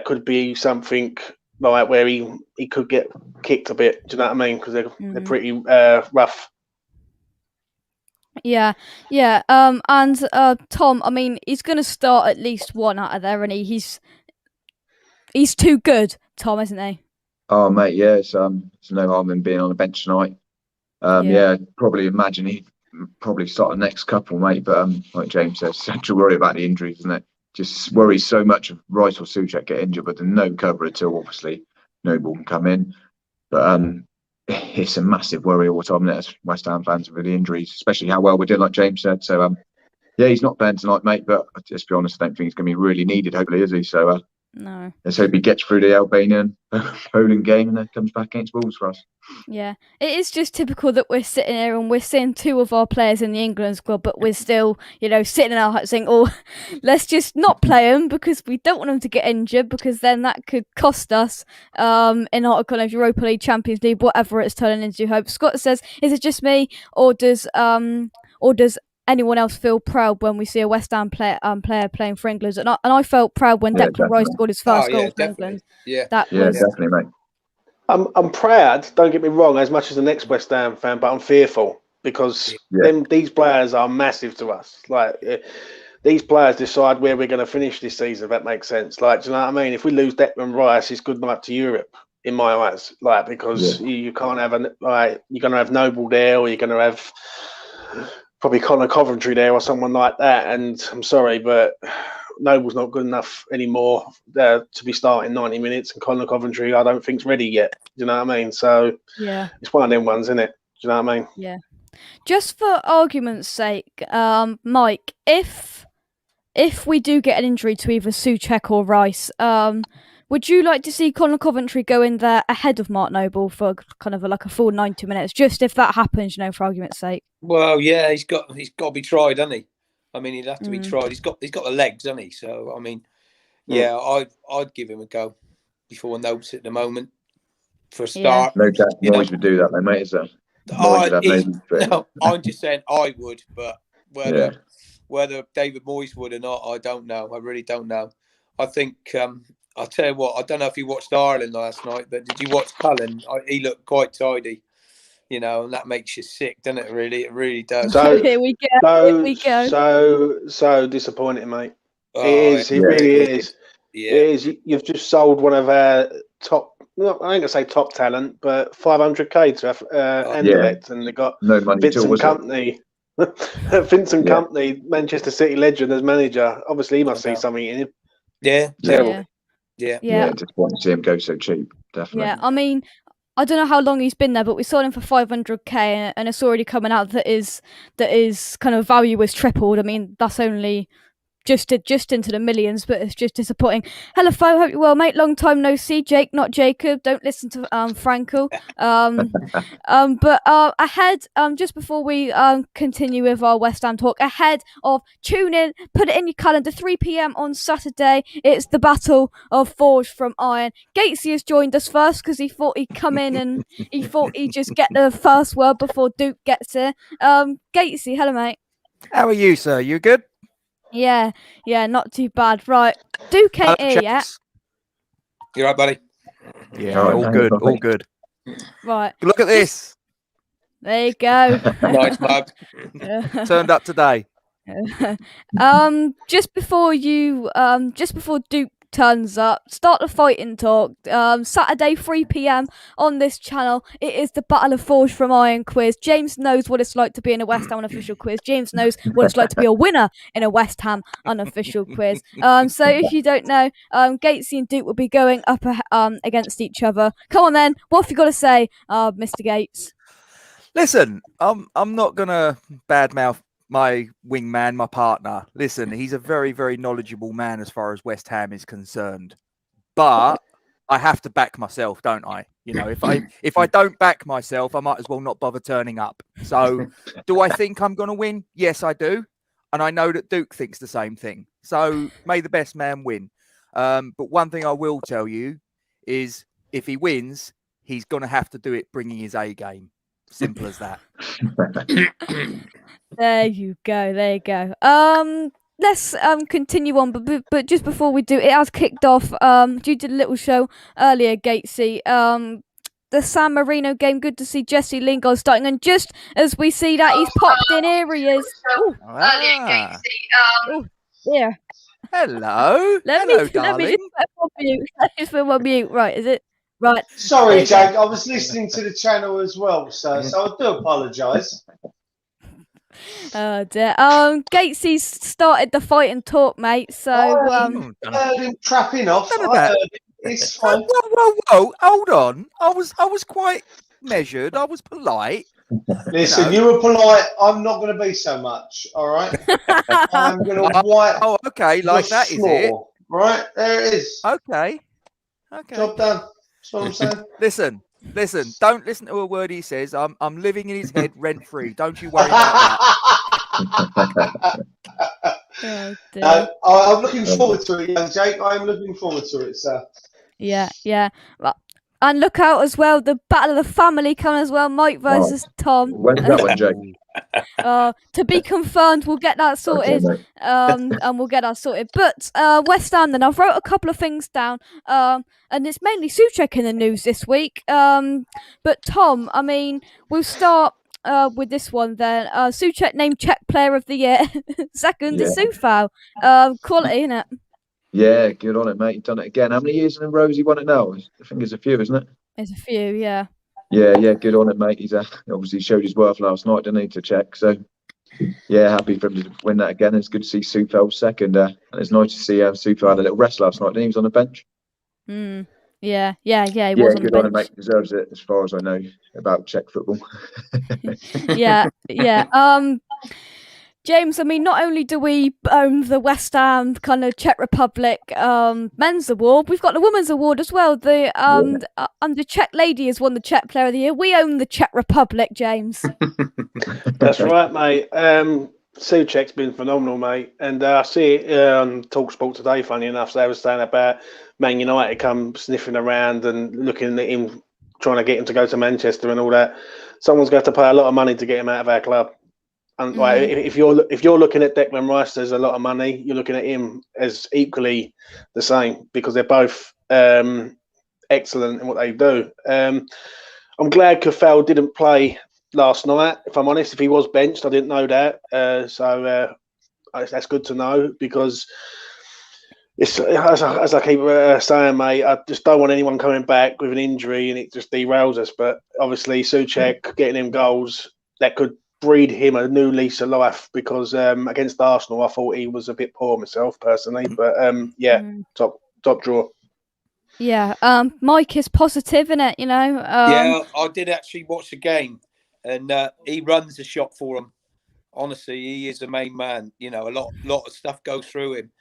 S7: could be something like where he could get kicked a bit. Do you know what I mean? Because they're pretty rough.
S1: Yeah. And Tom, I mean, he's going to start at least one out of there, and he's too good, Tom, isn't he?
S8: Oh, mate, yeah, it's no harm in being on the bench tonight. Probably imagine he'd probably start the next couple, mate. But like James says, such a worry about the injuries, isn't it? Just worries so much if Rice or Souček get injured, but there's no cover at all. Obviously, Noble can come in, but it's a massive worry all the time as West Ham fans with the injuries, especially how well we're doing, like James said. So he's not playing tonight, mate. But just to be honest, I don't think he's going to be really needed. Hopefully, is he? So
S1: no.
S8: Let's hope he gets through the Albanian Poland game and then comes back against Wolves for us.
S1: Yeah, it is just typical that we're sitting here and we're seeing 2 of our players in the England squad, but we're still, sitting in our hut saying, "Oh, let's just not play them because we don't want them to get injured, because then that could cost us in our kind of Europa League, Champions League, whatever it's turning into." Hope Scott says, "Is it just me, or does anyone else feel proud when we see a West Ham player playing for England?" And I felt proud when Declan Rice scored his first goal for England.
S2: Yeah,
S8: definitely, mate.
S7: I'm proud, don't get me wrong, as much as the next West Ham fan, but I'm fearful because these players are massive to us. Like, these players decide where we're going to finish this season, if that makes sense. Like, do you know what I mean? If we lose Declan Rice, it's good night to Europe, in my eyes. Like, because you can't have you're going to have Noble there, or you're going to have probably Connor Coventry there or someone like that. And I'm sorry, but Noble's not good enough anymore to be starting 90 minutes, and Connor Coventry I don't think's ready yet. Do you know what I mean? So it's one of them ones, isn't it? Do you know what I mean?
S1: Yeah. Just for argument's sake, Mike, if we do get an injury to either Souček or Rice, would you like to see Connor Coventry go in there ahead of Mark Noble for kind of like a full 90 minutes? Just if that happens, for argument's sake.
S2: Well, yeah, he's got to be tried, hasn't he? I mean, he'd have to be tried. He's got the legs, hasn't he? So, I mean, I'd give him a go before Nobes at the moment for a start.
S8: No doubt Moyes would do that, though, mate. Is there?
S2: No, I'm just saying I would, but whether David Moyes would or not, I don't know. I really don't know. I think I'll tell you what. I don't know if you watched Ireland last night, but did you watch Cullen? He looked quite tidy. And that makes you sick, doesn't it? Really, it really does.
S7: So
S1: here we go.
S7: So disappointing, mate. It is. It really is.
S2: Yeah.
S7: It is. You've just sold one of our top. I ain't gonna say top talent, but 500k to Anderlecht, and they got
S8: no money
S7: Vincent Kompany. Vincent Kompany, Manchester City legend as manager. Obviously, he must see something in him.
S2: Yeah.
S7: Terrible.
S8: Yeah. Just want to see him go so cheap. Definitely.
S1: Yeah. I mean, I don't know how long he's been there, but we sold him for 500k, and it's already coming out that his kind of value was tripled. I mean, that's only just into the millions, but it's just disappointing. Hello, Fo. Hope you're well, mate. Long time no see. Jake, not Jacob. Don't listen to Frankel. But ahead, just before we continue with our West Ham talk, ahead of tune in, put it in your calendar, 3 p.m. on Saturday. It's the Battle of Forged from Iron. Gatesy has joined us first because he thought he'd come in and he thought he'd just get the first word before Duke gets here. Gatesy, hello, mate.
S9: How are you, sir? You good?
S1: Yeah, not too bad. Right, Duke ain't here yet.
S2: You right, buddy?
S9: Yeah, all good.
S1: Right.
S9: Look at this.
S1: There you go.
S2: Nice mug.
S9: Turned up today.
S1: Just before Duke turns up, start the fighting talk. Saturday 3 p.m. on this channel. It is the Battle of Forge from Iron quiz. James knows what it's like to be in a West Ham unofficial quiz. James knows what it's like to be a winner in a West Ham unofficial quiz. So if you don't know, Gatesy and Duke will be going up against each other. Come on then, what have you got to say, Mr. Gates?
S9: Listen, I'm not gonna badmouth my wingman, my partner. Listen, he's a very, very knowledgeable man as far as West Ham is concerned. But I have to back myself, don't I? You know, if I don't back myself, I might as well not bother turning up. So, do I think I'm going to win? Yes, I do, and I know that Duke thinks the same thing. So, may the best man win. But one thing I will tell you is, if he wins, he's going to have to do it bringing his A game. Simple as that.
S1: There you go. There you go. Let's continue on, but just before we do, it has kicked off. You did a little show earlier, Gatesy. The San Marino game. Good to see Jesse Lingard starting, and just as we see that, he's popped in. Here he is. Oh, yeah.
S9: Hello.
S1: Let me just put him on mute. Just put him on mute. Right, is it? Right.
S10: Sorry, Jake. I was listening to the channel as well, so I do apologise.
S1: Oh dear. Gatesy's started the fight and talk, mate. So
S10: I heard him trapping off. It's fine.
S9: Whoa! Hold on. I was quite measured. I was polite.
S10: Listen, you were polite. I'm not going to be so much. All right. I'm going to wipe.
S9: Oh, okay. Like that, is it?
S10: Right there it is.
S9: Okay.
S10: Job done. That's what I'm saying.
S9: Listen. Don't listen to a word he says. I'm living in his head rent free. Don't you worry about that.
S1: Oh, dear.
S10: I'm looking forward to it, young Jake. I'm looking forward to it, sir.
S1: Yeah. Well, and look out as well, the Battle of the Family coming as well, Mike versus Tom.
S8: When's that one, Jake?
S1: To be confirmed, we'll get that sorted. And we'll get that sorted. But West Ham, then I've wrote a couple of things down. And it's mainly Souček in the news this week. But Tom, I mean, we'll start with this one then. Souček named Czech Player of the Year. Second is Soufal. Quality, innit?
S8: Yeah, good on it, mate. You've done it again. How many years in a row has he won it now? I think it's a few, isn't it?
S1: It's a few, yeah.
S8: Yeah, good on it, mate. He's obviously showed his worth last night, didn't he, to Czech? So, yeah, happy for him to win that again. It's good to see Soufal second. And it's nice to see Soufal had a little rest last night, didn't he? He was on the bench.
S1: Yeah, he was on the bench.
S8: Good on him, mate. Deserves it, as far as I know about Czech football.
S1: Yeah. James, I mean, not only do we own the West Ham kind of Czech Republic men's award, we've got the women's award as well. The the Czech lady has won the Czech Player of the Year. We own the Czech Republic, James.
S7: That's right, mate. Souček's been phenomenal, mate. And I see it on TalkSport today, funny enough. They were saying about Man United come sniffing around and looking at him, trying to get him to go to Manchester and all that. Someone's going to pay a lot of money to get him out of our club. And like, if you're looking at Declan Rice, there's a lot of money. You're looking at him as equally the same because they're both excellent in what they do. I'm glad Kofel didn't play last night. If I'm honest, if he was benched, I didn't know that. So that's good to know because it's as I keep saying, mate. I just don't want anyone coming back with an injury and it just derails us. But obviously, Souček getting him goals that could breed him a new lease of life because against Arsenal I thought he was a bit poor myself personally, but top draw.
S1: Mike is positive in it, you know.
S2: I did actually watch the game and he runs the shot for him. Honestly, he is the main man. You know, a lot of stuff goes through him,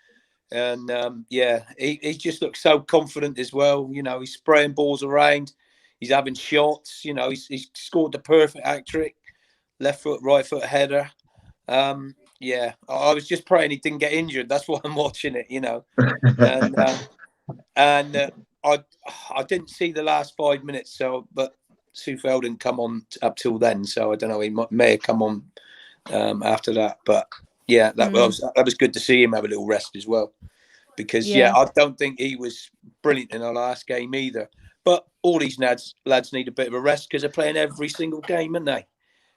S2: and he just looks so confident as well. You know, he's spraying balls around, he's having shots. You know, he's scored the perfect hat-trick. Left foot, right foot header. I was just praying he didn't get injured. That's why I'm watching it, you know. And I didn't see the last 5 minutes, but Soufal didn't come on up till then, so I don't know. He may have come on after that, but yeah, that was good to see him have a little rest as well, because I don't think he was brilliant in our last game either. But all these lads need a bit of a rest because they're playing every single game, aren't they?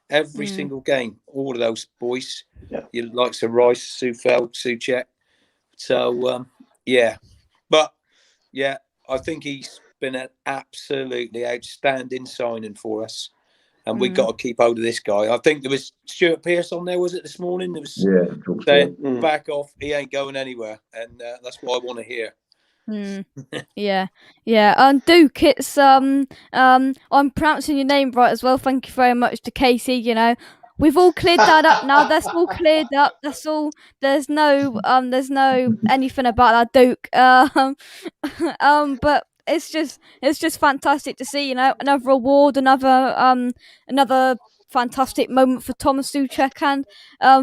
S2: Every single game, all of those boys, your likes of Rice, Soufal, Souček. So, but Yeah, I think he's been an absolutely outstanding signing for us. And we've got to keep hold of this guy. I think there was Stuart Pearce on there, was it, this morning? There was saying, back off, he ain't going anywhere. And that's what I want to hear.
S1: Yeah. Duke, it's I'm pronouncing your name right as well. Thank you very much to Casey. You know, we've all cleared that up now. That's all cleared up. That's all. There's no anything about that, Duke. But it's just fantastic to see. You know, another award, another fantastic moment for Thomas Souček and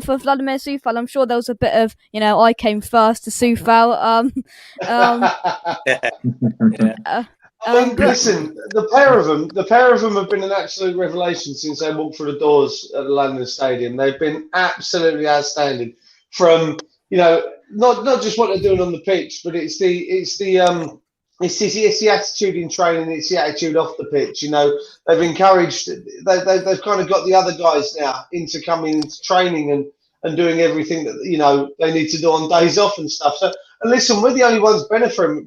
S1: for Vladimir Coufal. I'm sure there was a bit of, you know, I came first to Coufal.
S10: Listen, the pair of them have been an absolute revelation since they walked through the doors at the London Stadium. They've been absolutely outstanding. From, you know, not just what they're doing on the pitch, but it's the attitude in training, it's the attitude off the pitch. You know, they've encouraged, they've kind of got the other guys now into coming into training and doing everything that, you know, they need to do on days off and stuff. So, and listen, we're the only ones benefiting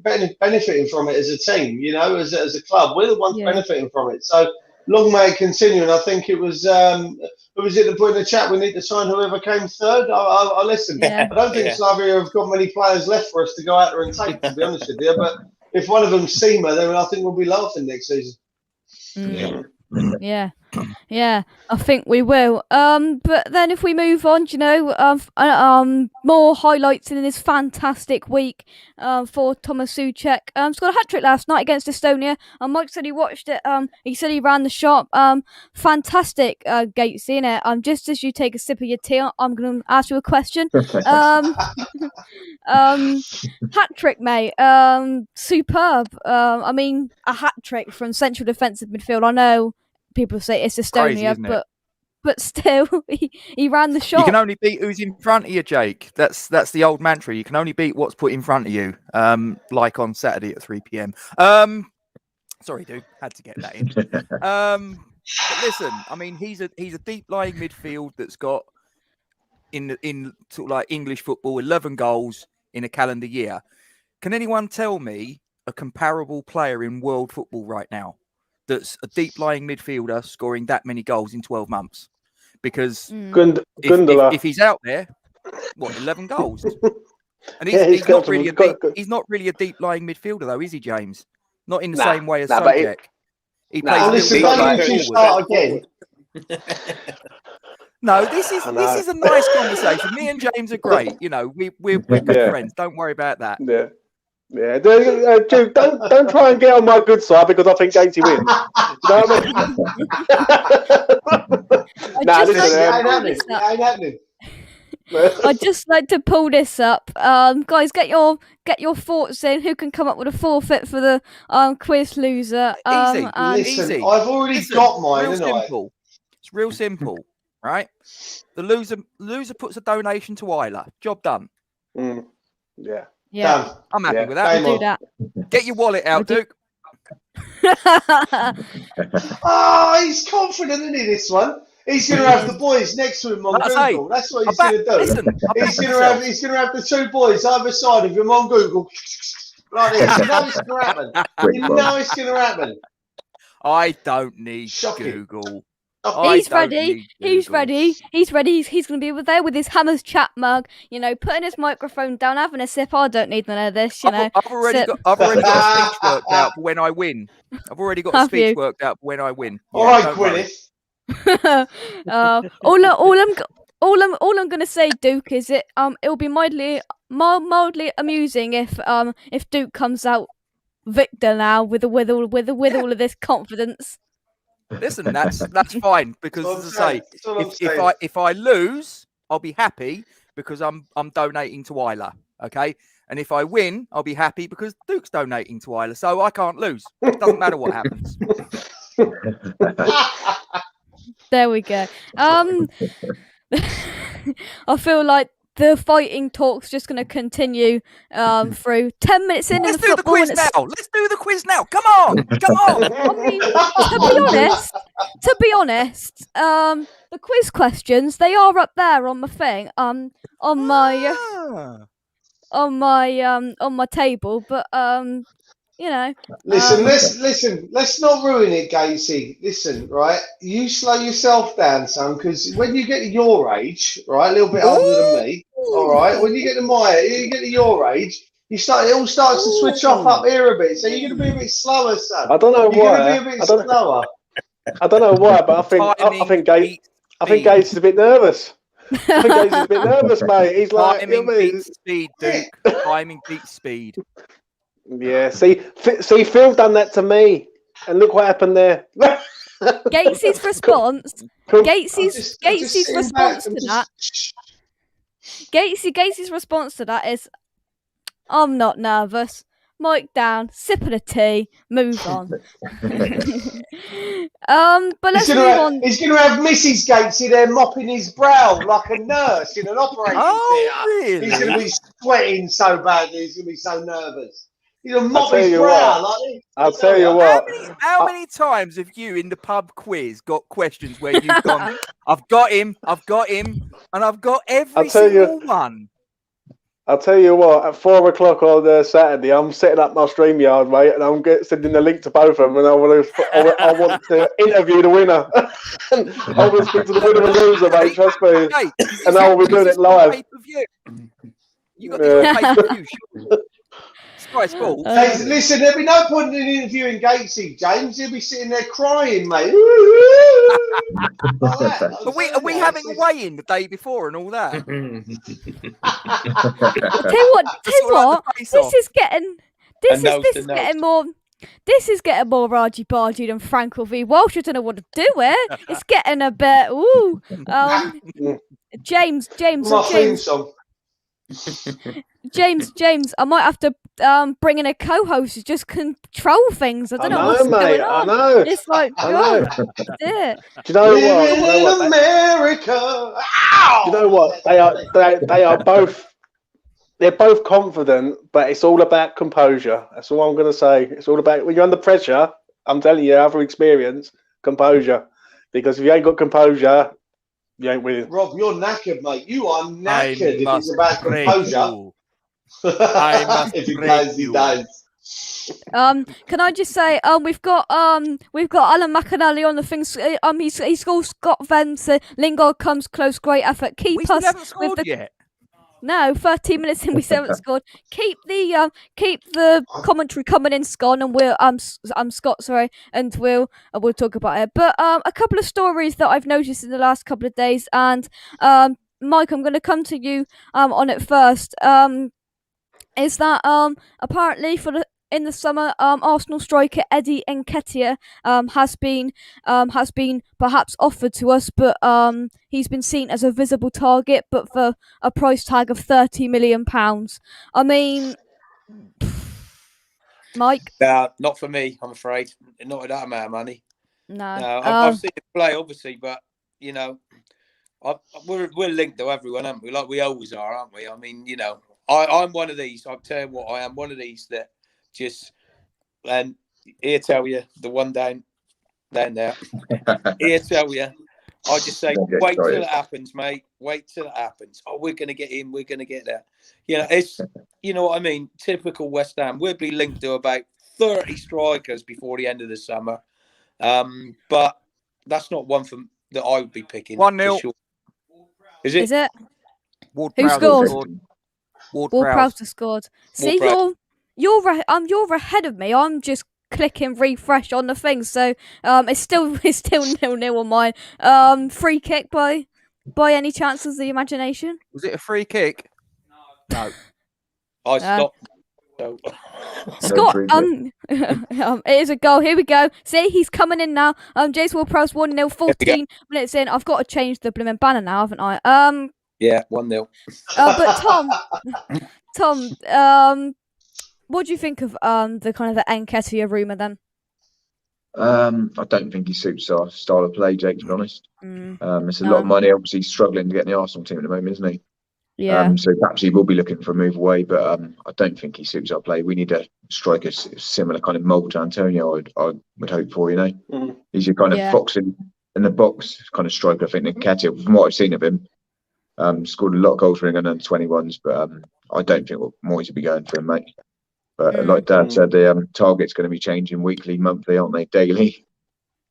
S10: from it as a team, you know, as a club. We're the ones benefiting from it. So long may it continue. And I think it was who was it that put in the chat, we need to sign whoever came third. I listen. I don't think Slavia have got many players left for us to go out there and take, to be honest with you. But if one of them's Seema, then I think we'll be laughing next season.
S1: Yeah, I think we will. But then if we move on, you know, more highlights in this fantastic week for Thomas Souček. Scored a hat-trick last night against Estonia. Mike said he watched it. He said he ran the shop. Fantastic, Gatesy, innit? Just as you take a sip of your tea, I'm going to ask you a question. Hat-trick, mate. Superb. I mean, a hat-trick from central defensive midfield. I know people say it's Estonia,
S9: crazy,
S1: but still, he ran the shot.
S9: You can only beat who's in front of you, Jake. That's the old mantra. You can only beat what's put in front of you. Like on Saturday at 3 p.m. Sorry, dude, had to get that in. But listen, I mean, he's a deep lying midfield that's got in sort of like English football 11 goals in a calendar year. Can anyone tell me a comparable player in world football right now that's a deep-lying midfielder scoring that many goals in 12 months? Because if he's out there, 11 goals? And he's not really a deep-lying midfielder, though, is he, James? Not in the same way as Souček. He plays
S10: start again.
S9: No, this is a nice conversation. Me and James are great. You know, we're good friends. Don't worry about that.
S7: Yeah, Duke, don't try and get on my good side because I think Gatesy wins. You know what I mean?
S1: I'd just like to pull this up. Guys, get your thoughts in. Who can come up with a forfeit for the quiz loser?
S10: Easy. I've already got mine.
S9: Real simple. It's real simple, right? The loser puts a donation to Isla. Job done.
S10: Yeah.
S1: Yeah,
S9: I'm happy with that.
S1: We'll do that.
S9: Get your wallet out, Duke.
S10: He's confident, isn't he, this one? He's going to have the boys next to him on Google. That's what he's going to do.
S9: Listen,
S10: he's going to have the two boys either side of him on Google. Like this. You know it's going to happen. You know it's going to happen.
S9: I don't need Google.
S1: He's ready. He's ready. He's ready. He's going to be there with his Hammers chat mug, you know, putting his microphone down, having a sip. I don't need none of this, you know.
S9: I've already got a speech worked out for when I win. All I'm
S1: Gwyneth. All I'm going to say, Duke, is it'll be mildly amusing if Duke comes out victor now with all of this confidence.
S9: Listen, that's fine because, as I say, if I lose, I'll be happy because I'm donating to Isla, okay? And if I win, I'll be happy because Duke's donating to Isla, so I can't lose. It doesn't matter what happens.
S1: There we go. I feel like the fighting talk's just going to continue through 10 minutes in.
S9: Let's do the quiz now. Let's do the quiz now. Come on.
S1: I mean, to be honest, the quiz questions, they are up there on my thing. On my on my table, but you know.
S10: Listen, let's not ruin it, Gatesy. Listen, right? You slow yourself down, son, because when you get to your age, right, a little bit older than me, all right, when you get to your age, it all starts to switch off up here a bit. So you're gonna be a bit slower, son.
S7: I don't know
S10: You're
S7: why.
S10: gonna be a bit slower.
S7: I don't know why, but I think Gates is a bit nervous. I think Gates is a bit nervous, mate. He's like,
S9: timing beats speed, Duke. Timing beats speed.
S7: Yeah, see, Phil done that to me, and look what happened there.
S1: Gatesy's response. Gatesy's response to that. Gatesy's response to that is, "I'm not nervous. Mic down, sip of a tea, move on." But let's move on.
S10: He's going to have Mrs. Gatesy there mopping his brow like a nurse in an operating theatre.
S9: Really?
S10: He's going to be sweating so badly. He's going to be so nervous. He's going to mop his brow like this.
S7: I'll tell you what.
S9: How many times have you in the pub quiz got questions where you've gone, I've got him, and I've got every single one?
S7: I'll tell you what, at 4 o'clock on Saturday, I'm setting up my StreamYard, mate, and I'm sending the link to both of them, and I want to interview the winner. I will speak to the winner and loser, mate, trust me. And I will be doing it live.
S9: You got the pay-per-view. Sky Sports.
S10: Listen, there'll be no point in interviewing Gatesy, James. He'll be sitting there crying, mate.
S9: Are we having a weigh-in the day before and all that?
S1: Tell you what, this is getting more Raji Bargy than Frankel v Welsh. I don't know what to do it. It's getting a bit James, I might have to bring in a co-host to just control things. I don't know what's going on.
S7: I know.
S1: It's like,
S7: God,
S1: dear.
S7: Do you know what?
S10: In America.
S7: Do you know what? They are both. They're both confident, but it's all about composure. That's all I'm going to say. It's all about when you're under pressure. I'm telling you, out of experience, composure. Because if you ain't got composure, you ain't winning.
S10: Rob, you're knackered, mate. You are knackered if it's about composure.
S9: I must
S10: if he does, he does.
S1: Can I just say, we've got Alan McAnally on the things. He scores Scott Vance. Lingard comes close. Great effort. Keep us.
S9: Haven't scored yet.
S1: No, 13 minutes in, we still haven't scored. Keep the commentary coming in, Scott, and I'm Scott, sorry, and we'll talk about it. But a couple of stories that I've noticed in the last couple of days, and Mike, I'm going to come to you on it first. Is that apparently in the summer, Arsenal striker Eddie Nketiah has been perhaps offered to us, but he's been seen as a visible target, but for a price tag of £30 million. I mean, Mike?
S2: Not for me, I'm afraid. Not at that amount of money.
S1: No.
S2: I've seen it play, obviously, but you know, we're linked to everyone, aren't we? Like we always are, aren't we? I mean, you know, I'm one of these. I'll tell you what, I am one of these that just, and here tell you, the one down there. Here tell you, I just say, wait till it happens, mate. Wait till it happens. Oh, we're going to get in. We're going to get there. You know, it's, you know what I mean? Typical West Ham. We'll be linked to about 30 strikers before the end of the summer. But that's not one that I would be picking.
S9: 1-0.
S2: Sure. Is it?
S1: Is it?
S9: Who
S1: scored? Ward-Prowse has scored. See, you're ahead of me. I'm just clicking refresh on the thing, so it's still 0-0 on mine. Free kick by any chance of the imagination?
S9: Was it a free kick? No.
S2: I stopped.
S1: Scott, it is a goal. Here we go. See, he's coming in now. James Ward-Prowse 1-0, 14 minutes in. I've got to change the blooming banner now, haven't I?
S2: Yeah, 1-0.
S1: But Tom, what do you think of the kind of the Nketiah rumour then?
S8: I don't think he suits our style of play, Jake, to be honest. It's a lot of money. Obviously, he's struggling to get in the Arsenal team at the moment, isn't he?
S1: Yeah.
S8: So perhaps he will be looking for a move away, but I don't think he suits our play. We need a striker similar kind of mould to Antonio, I would hope for, you know. He's your kind of fox in the box kind of striker. I think Nketiah, from what I've seen of him, Scored a lot of goals for England under 21s, but I don't think Moyes will be going for him, mate. But like Dad said, the target's going to be changing weekly, monthly, aren't they? Daily.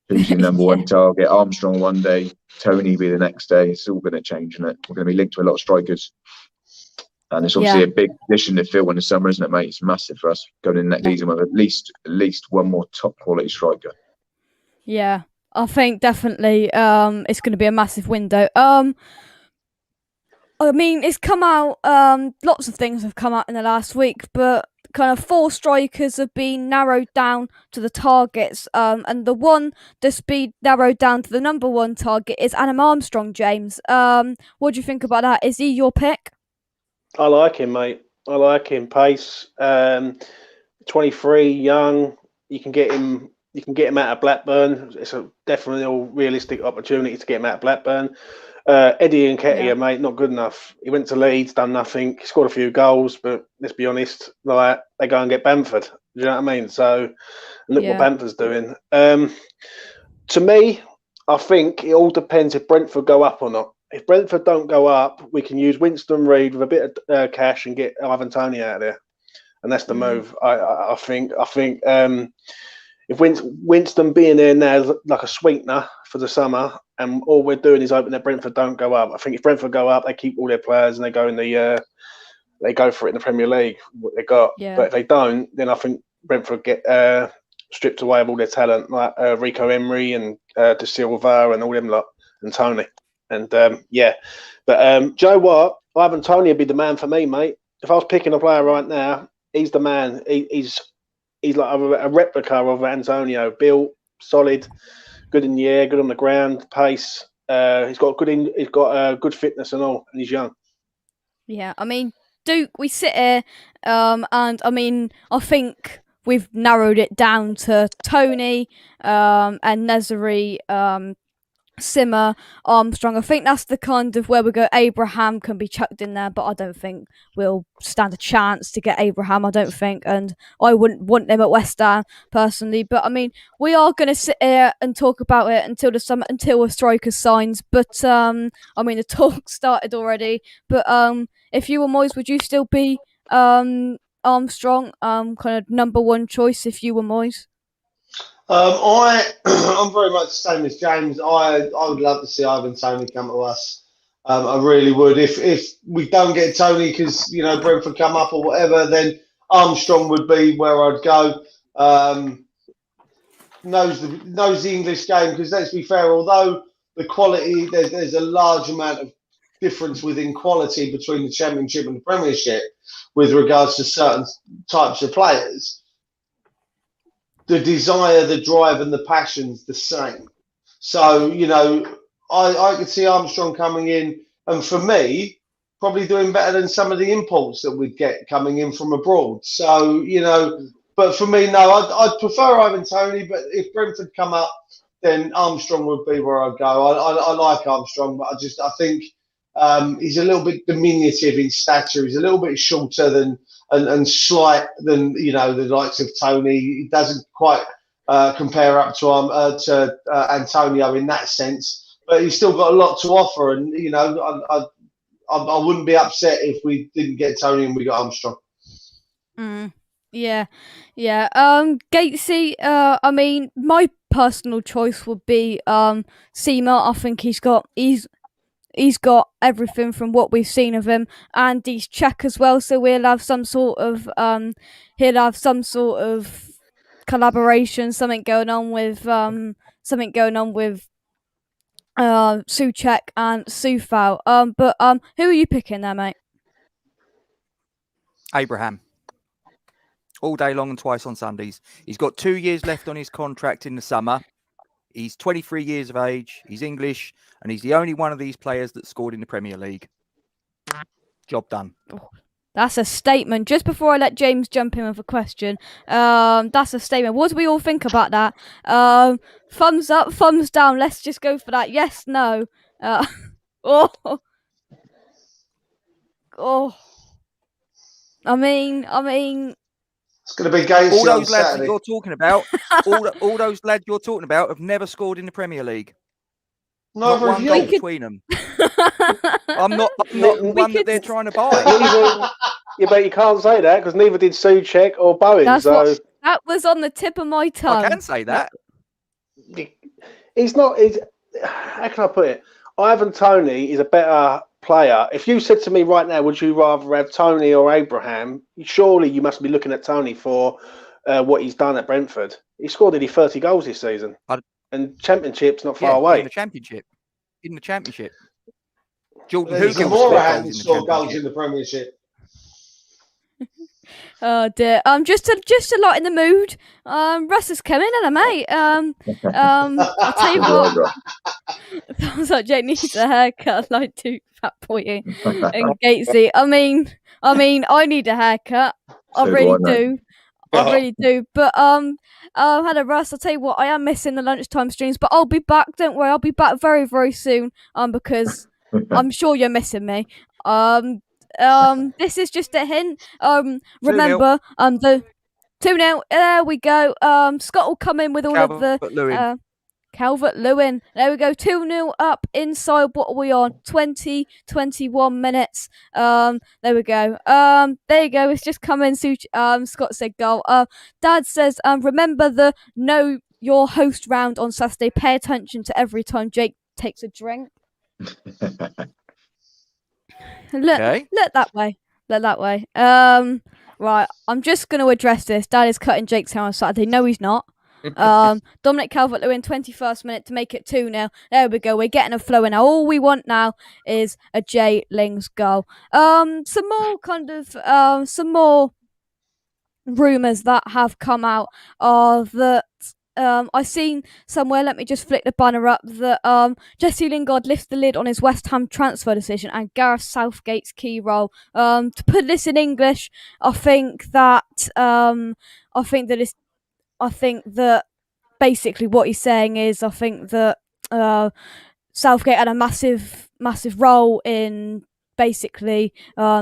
S8: Who's your number one target? Armstrong one day, Tony be the next day. It's all going to change, isn't it? We're going to be linked to a lot of strikers. And it's obviously a big position to fill in the summer, isn't it, mate? It's massive for us going in next season with at least one more top quality striker.
S1: Yeah, I think definitely it's going to be a massive window. I mean, it's come out, lots of things have come out in the last week, but kind of 4 strikers have been narrowed down to the targets, and the one that's been narrowed down to the number 1 target is Adam Armstrong, James. What do you think about that? Is he your pick?
S7: I like him, mate. I like him. Pace, 23, young. You can get him out of Blackburn. It's definitely a realistic opportunity to get him out of Blackburn. Eddie Nketiah, mate, not good enough. He went to Leeds, done nothing. He scored a few goals, but let's be honest, like they go and get Bamford. Do you know what I mean? So look what Bamford's doing. To me, I think it all depends if Brentford go up or not. If Brentford don't go up, we can use Winston Reid with a bit of cash and get Ivan Toney out of there, and that's the move. I think if Winston being there now is like a sweetener for the summer, and all we're doing is hoping that Brentford don't go up. I think if Brentford go up, they keep all their players and they go in they go for it in the Premier League. What they got, but if they don't, then I think Brentford get stripped away of all their talent, like Rico Emery and De Silva and all them lot, and Toney. And but you know what? Ivan Toney would be the man for me, mate. If I was picking a player right now, he's the man. He's like a replica of Antonio, built, solid, good in the air, good on the ground, pace. He's got good fitness and all, and he's young. Yeah,
S1: I mean, Duke, we sit here, and I mean, I think we've narrowed it down to Toney, and Nezeri, Simmer, Armstrong. I think that's the kind of where we go. Abraham can be chucked in there, but I don't think we'll stand a chance to get Abraham. I don't think, and I wouldn't want him at West Ham personally. But I mean, we are going to sit here and talk about it until the summer, until a striker signs. But I mean, the talk started already. But if you were Moyes, would you still be Armstrong, kind of number 1 choice if you were Moyes?
S10: I'm very much the same as James. I would love to see Ivan Toney come to us. I really would. If we don't get Toney because Brentford come up or whatever, then Armstrong would be where I'd go. Knows the English game, because let's be fair, although the quality there's a large amount of difference within quality between the Championship and the Premiership with regards to certain types of players. The desire, the drive, and the passion's the same. So, I could see Armstrong coming in, and for me, probably doing better than some of the imports that we'd get coming in from abroad. So, but for me, no, I'd prefer Ivan Toney, but if Brentford come up, then Armstrong would be where I'd go. I like Armstrong, but I think he's a little bit diminutive in stature. He's a little bit shorter than and slight than the likes of Toney. He doesn't quite compare up to Antonio in that sense, but he's still got a lot to offer. And I wouldn't be upset if we didn't get Toney and we got Armstrong.
S1: Yeah. Gatesy, I mean, my personal choice would be Seema. I think he's got everything from what we've seen of him, and he's Czech as well, so he'll have some sort of collaboration, something going on with Souček and Soufal. But who are you picking there, mate?
S9: Abraham. All day long and twice on Sundays. He's got 2 years left on his contract in the summer. He's 23 years of age. He's English, and he's the only one of these players that scored in the Premier League. Job done.
S1: Oh, that's a statement. Just before I let James jump in with a question, that's a statement. What do we all think about that? Thumbs up, thumbs down. Let's just go for that. Yes, no. Oh. I mean.
S10: It's going to be games.
S9: All those lads that you're talking about, all those lads you're talking about have never scored in the Premier League.
S10: Neither
S9: Not one
S10: of
S9: goal
S10: you.
S9: between them. I'm not one that they're trying to buy.
S7: Yeah, but you can't say that because neither did Souček or Bowen.
S1: That was on the tip of my tongue.
S9: I can say that.
S7: He's not. How can I put it? Ivan Toney is a better player. If you said to me right now, would you rather have Toney or Abraham? Surely you must be looking at Toney for what he's done at Brentford. He scored nearly 30 goals this season, and Championship's not far away.
S9: In the Championship. Jordan
S10: There's
S9: Hugill
S10: more
S9: scored
S10: hadn't
S9: goals in the
S10: scored goals
S9: Championship.
S10: in the Premiership.
S1: Oh dear. Just to lighten the mood. Russ is coming, and mate. I'll tell you what. Sounds like Jake needs a haircut, like two fat boy and Gatesy. I mean, I need a haircut. I really do. I really do. But hello Russ. I'll tell you what. I am missing the lunchtime streams, but I'll be back. Don't worry. I'll be back very, very soon. Because I'm sure you're missing me. This is just a hint. Remember, the 2-0. There we go. Scott will come in with all of the Calvert-Lewin. There we go. 2-0 up inside. What are we on? 21 minutes. There we go. There you go. It's just come in. Scott said goal. Dad says, remember the know your host round on Saturday. Pay attention to every time Jake takes a drink. Look that way. Look that way. Right. I'm just going to address this. Dad is cutting Jake's hair on Saturday. No, he's not. Dominic Calvert-Lewin, 21st minute to make it 2-0. There we go. We're getting a flow in now. All we want now is a Jay Lings goal. Some more rumours that have come out are that I've seen somewhere, let me just flick the banner up, that Jesse Lingard lifts the lid on his West Ham transfer decision and Gareth Southgate's key role. To put this in English, I think that basically what he's saying is I think that Southgate had a massive role in basically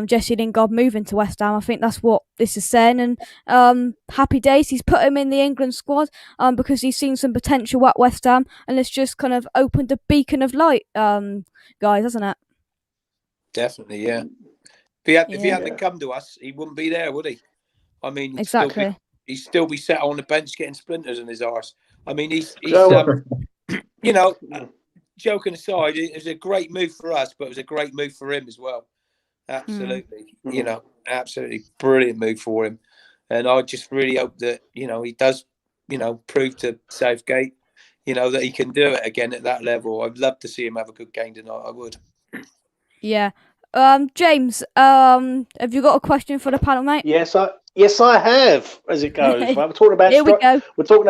S1: Jesse Lingard moving to West Ham. I think that's what this is saying, and happy days. He's put him in the England squad because he's seen some potential at West Ham, and it's just kind of opened a beacon of light, guys, hasn't it?
S2: Definitely, yeah. If he hadn't come to us, he wouldn't be there, would he? I mean,
S1: exactly.
S2: He'd still be sat on the bench getting splinters in his arse. I mean, he's you know, joking aside, it was a great move for us, but it was a great move for him as well. Absolutely. You know, absolutely brilliant move for him. And I just really hope that, you know, he does, you know, prove to Southgate, you know, that he can do it again at that level. I'd love to see him have a good game tonight. I would. Yeah.
S1: James, have you got a question for the panel, mate?
S7: Yes, I have. As it goes, right? We're talking about.
S1: Here we go.
S7: We're talking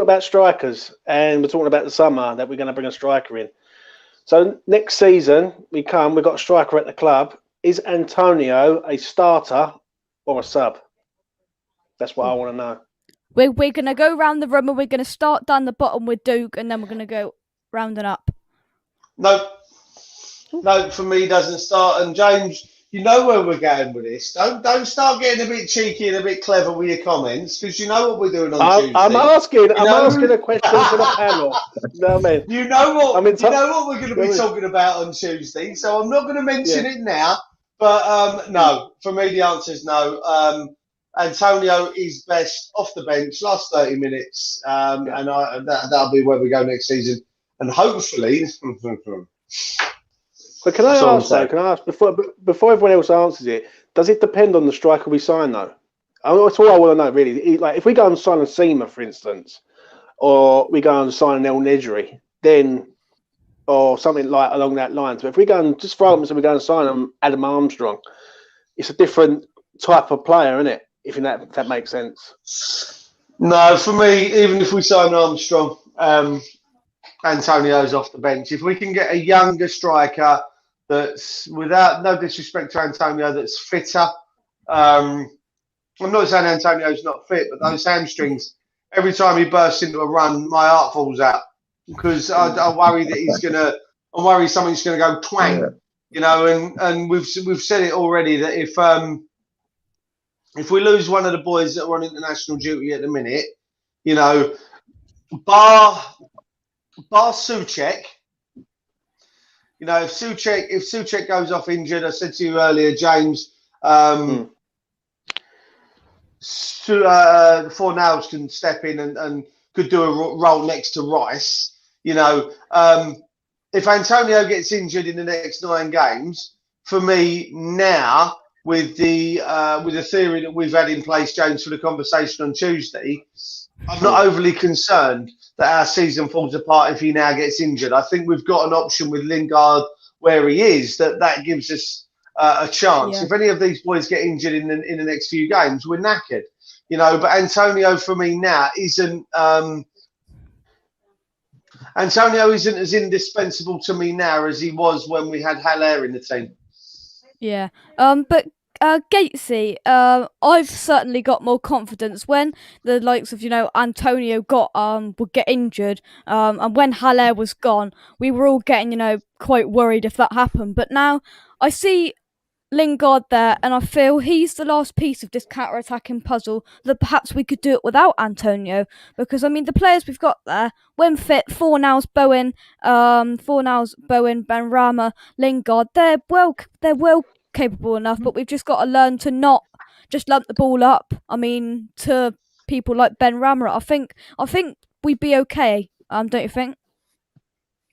S7: about strikers, and we're talking about the summer that we're going to bring a striker in. So next season we've got a striker at the club. Is Antonio a starter or a sub? That's what I want to know.
S1: We're going to go round the room, and we're going to start down the bottom with Duke, and then we're going to go round and up.
S10: No, for me, doesn't start. And James, you know where we're going with this. Don't start getting a bit cheeky and a bit clever with your comments, because you know what we're doing on Tuesday.
S7: I'm asking a question for the panel. No, man.
S10: You know what we're going to be talking about on Tuesday. So I'm not going to mention it now. But no, for me, the answer is no. Antonio is best off the bench, last 30 minutes, and that'll be where we go next season. And hopefully.
S7: But can I ask before everyone else answers it? Does it depend on the striker we sign, though? That's all I want to know, really. Like, if we go and sign a Seamer, for instance, or we go and sign an El Nedry, then, or something like along that lines. But if we go and just for argument's sake, we go and sign Adam Armstrong, it's a different type of player, isn't it? If that makes sense.
S10: No, for me, even if we sign Armstrong, Antonio's off the bench. If we can get a younger striker that's, without no disrespect to Antonio, that's fitter. I'm not saying Antonio's not fit, but those hamstrings, every time he bursts into a run, my heart falls out because I worry that I worry something's going to go twang, you know. And we've said it already that if we lose one of the boys that are on international duty at the minute, you know, bar Souček, You know, if Souček goes off injured, I said to you earlier, James, Fornals can step in and could do a role next to Rice. You know, if Antonio gets injured in the next 9 games, for me now, with the theory that we've had in place, James, for the conversation on Tuesday, I'm not overly concerned that our season falls apart if he now gets injured. I think we've got an option with Lingard where he is that gives us a chance.
S1: Yeah.
S10: If any of these boys get injured in the next few games, we're knackered. You know, but Antonio for me now isn't as indispensable to me now as he was when we had Haller in the team.
S1: Yeah. But Gatesy, I've certainly got more confidence when the likes of Antonio would get injured, and when Haller was gone, we were all getting quite worried if that happened. But now I see Lingard there, and I feel he's the last piece of this counter-attacking puzzle that perhaps we could do it without Antonio. Because I mean, the players we've got there, when fit, Fornals, Bowen, Benrahma, Lingard, they're well capable enough, but we've just got to learn to not just lump the ball up. I mean, to people like Benrahma, I think we'd be okay. Don't you think?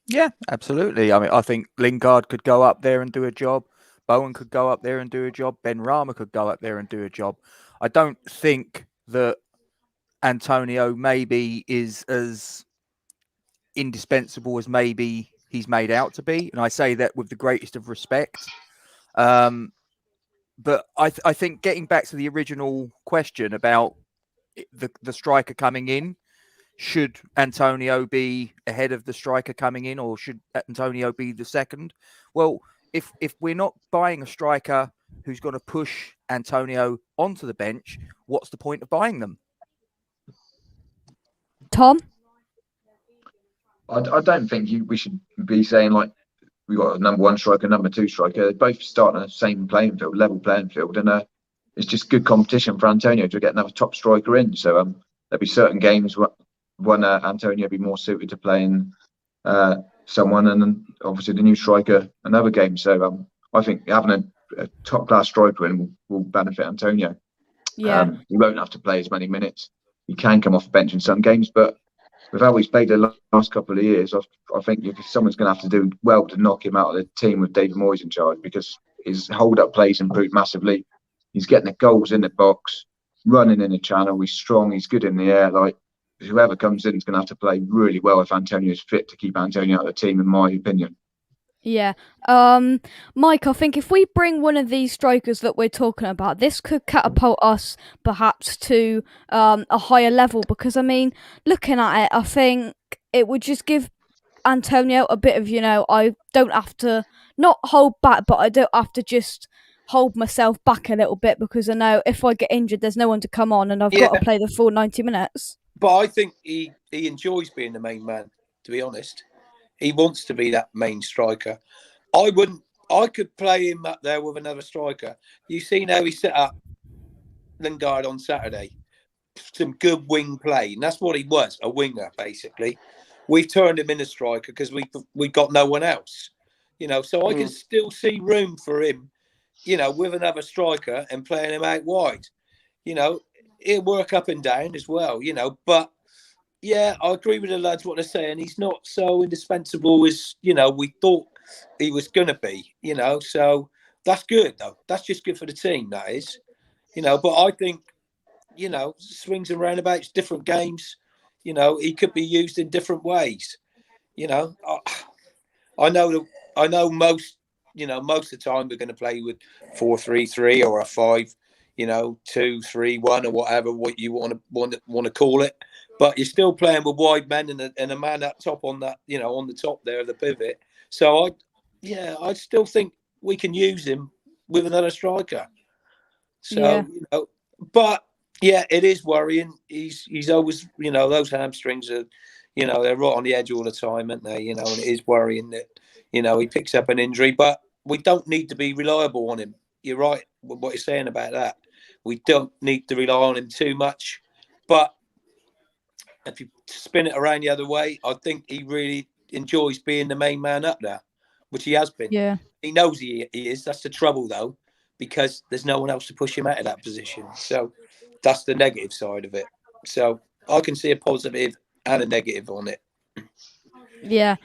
S9: Yeah, absolutely. I mean, I think Lingard could go up there and do a job. Bowen could go up there and do a job. Benrahma could go up there and do a job. I don't think that Antonio maybe is as indispensable as maybe he's made out to be. And I say that with the greatest of respect. But I think getting back to the original question about the striker coming in, should Antonio be ahead of the striker coming in, or should Antonio be the second? Well, if we're not buying a striker who's going to push Antonio onto the bench, what's the point of buying them?
S1: Tom?
S8: I don't think we should be saying like we got a number 1 striker, number 2 striker. They both start on the same playing field, level playing field, and it's just good competition for Antonio to get another top striker in. So there'll be certain games when Antonio will be more suited to playing someone, and then obviously the new striker another game. So I think having a top class striker in will benefit Antonio.
S1: Yeah.
S8: He won't have to play as many minutes. He can come off the bench in some games, but with how he's played the last couple of years, I think if someone's going to have to do well to knock him out of the team with David Moyes in charge, because his hold-up plays improved massively. He's getting the goals in the box, running in the channel. He's strong. He's good in the air. Like, whoever comes in, he's going to have to play really well if Antonio's fit to keep Antonio out of the team, in my opinion.
S1: Yeah. Mike, I think if we bring one of these strikers that we're talking about, this could catapult us perhaps to a higher level, because I mean, looking at it, I think it would just give Antonio a bit of, I don't have to not hold back, but I don't have to just hold myself back a little bit, because I know if I get injured, there's no one to come on and I've got to play the full 90 minutes.
S2: But I think he enjoys being the main man, to be honest. He wants to be that main striker. I could play him up there with another striker. You see how he set up Lingard on Saturday. Some good wing play. And that's what he was, a winger, basically. We've turned him into striker because we got no one else. So I can still see room for him, with another striker and playing him out wide. He'll work up and down as well, but yeah, I agree with the lads what they're saying. He's not so indispensable as, we thought he was going to be, so that's good, though. That's just good for the team, that is. But I think, swings and roundabouts, different games, he could be used in different ways. I know most of the time we're going to play with 4-3-3 or a 5-2-3-1 or whatever, what you want to call it. But you're still playing with wide men and a man up top on that, on the top there of the pivot. So I still think we can use him with another striker. So but yeah, it is worrying. He's always, those hamstrings are, they're right on the edge all the time, aren't they? And it is worrying that, he picks up an injury, but we don't need to be reliable on him. You're right with what you're saying about that. We don't need to rely on him too much, but if you spin it around the other way, I think he really enjoys being the main man up there. which he has been.
S1: Yeah.
S2: He knows he is. That's the trouble, though, because there's no one else to push him out of that position. So that's the negative side of it. So I can see a positive and a negative on it.
S1: Yeah.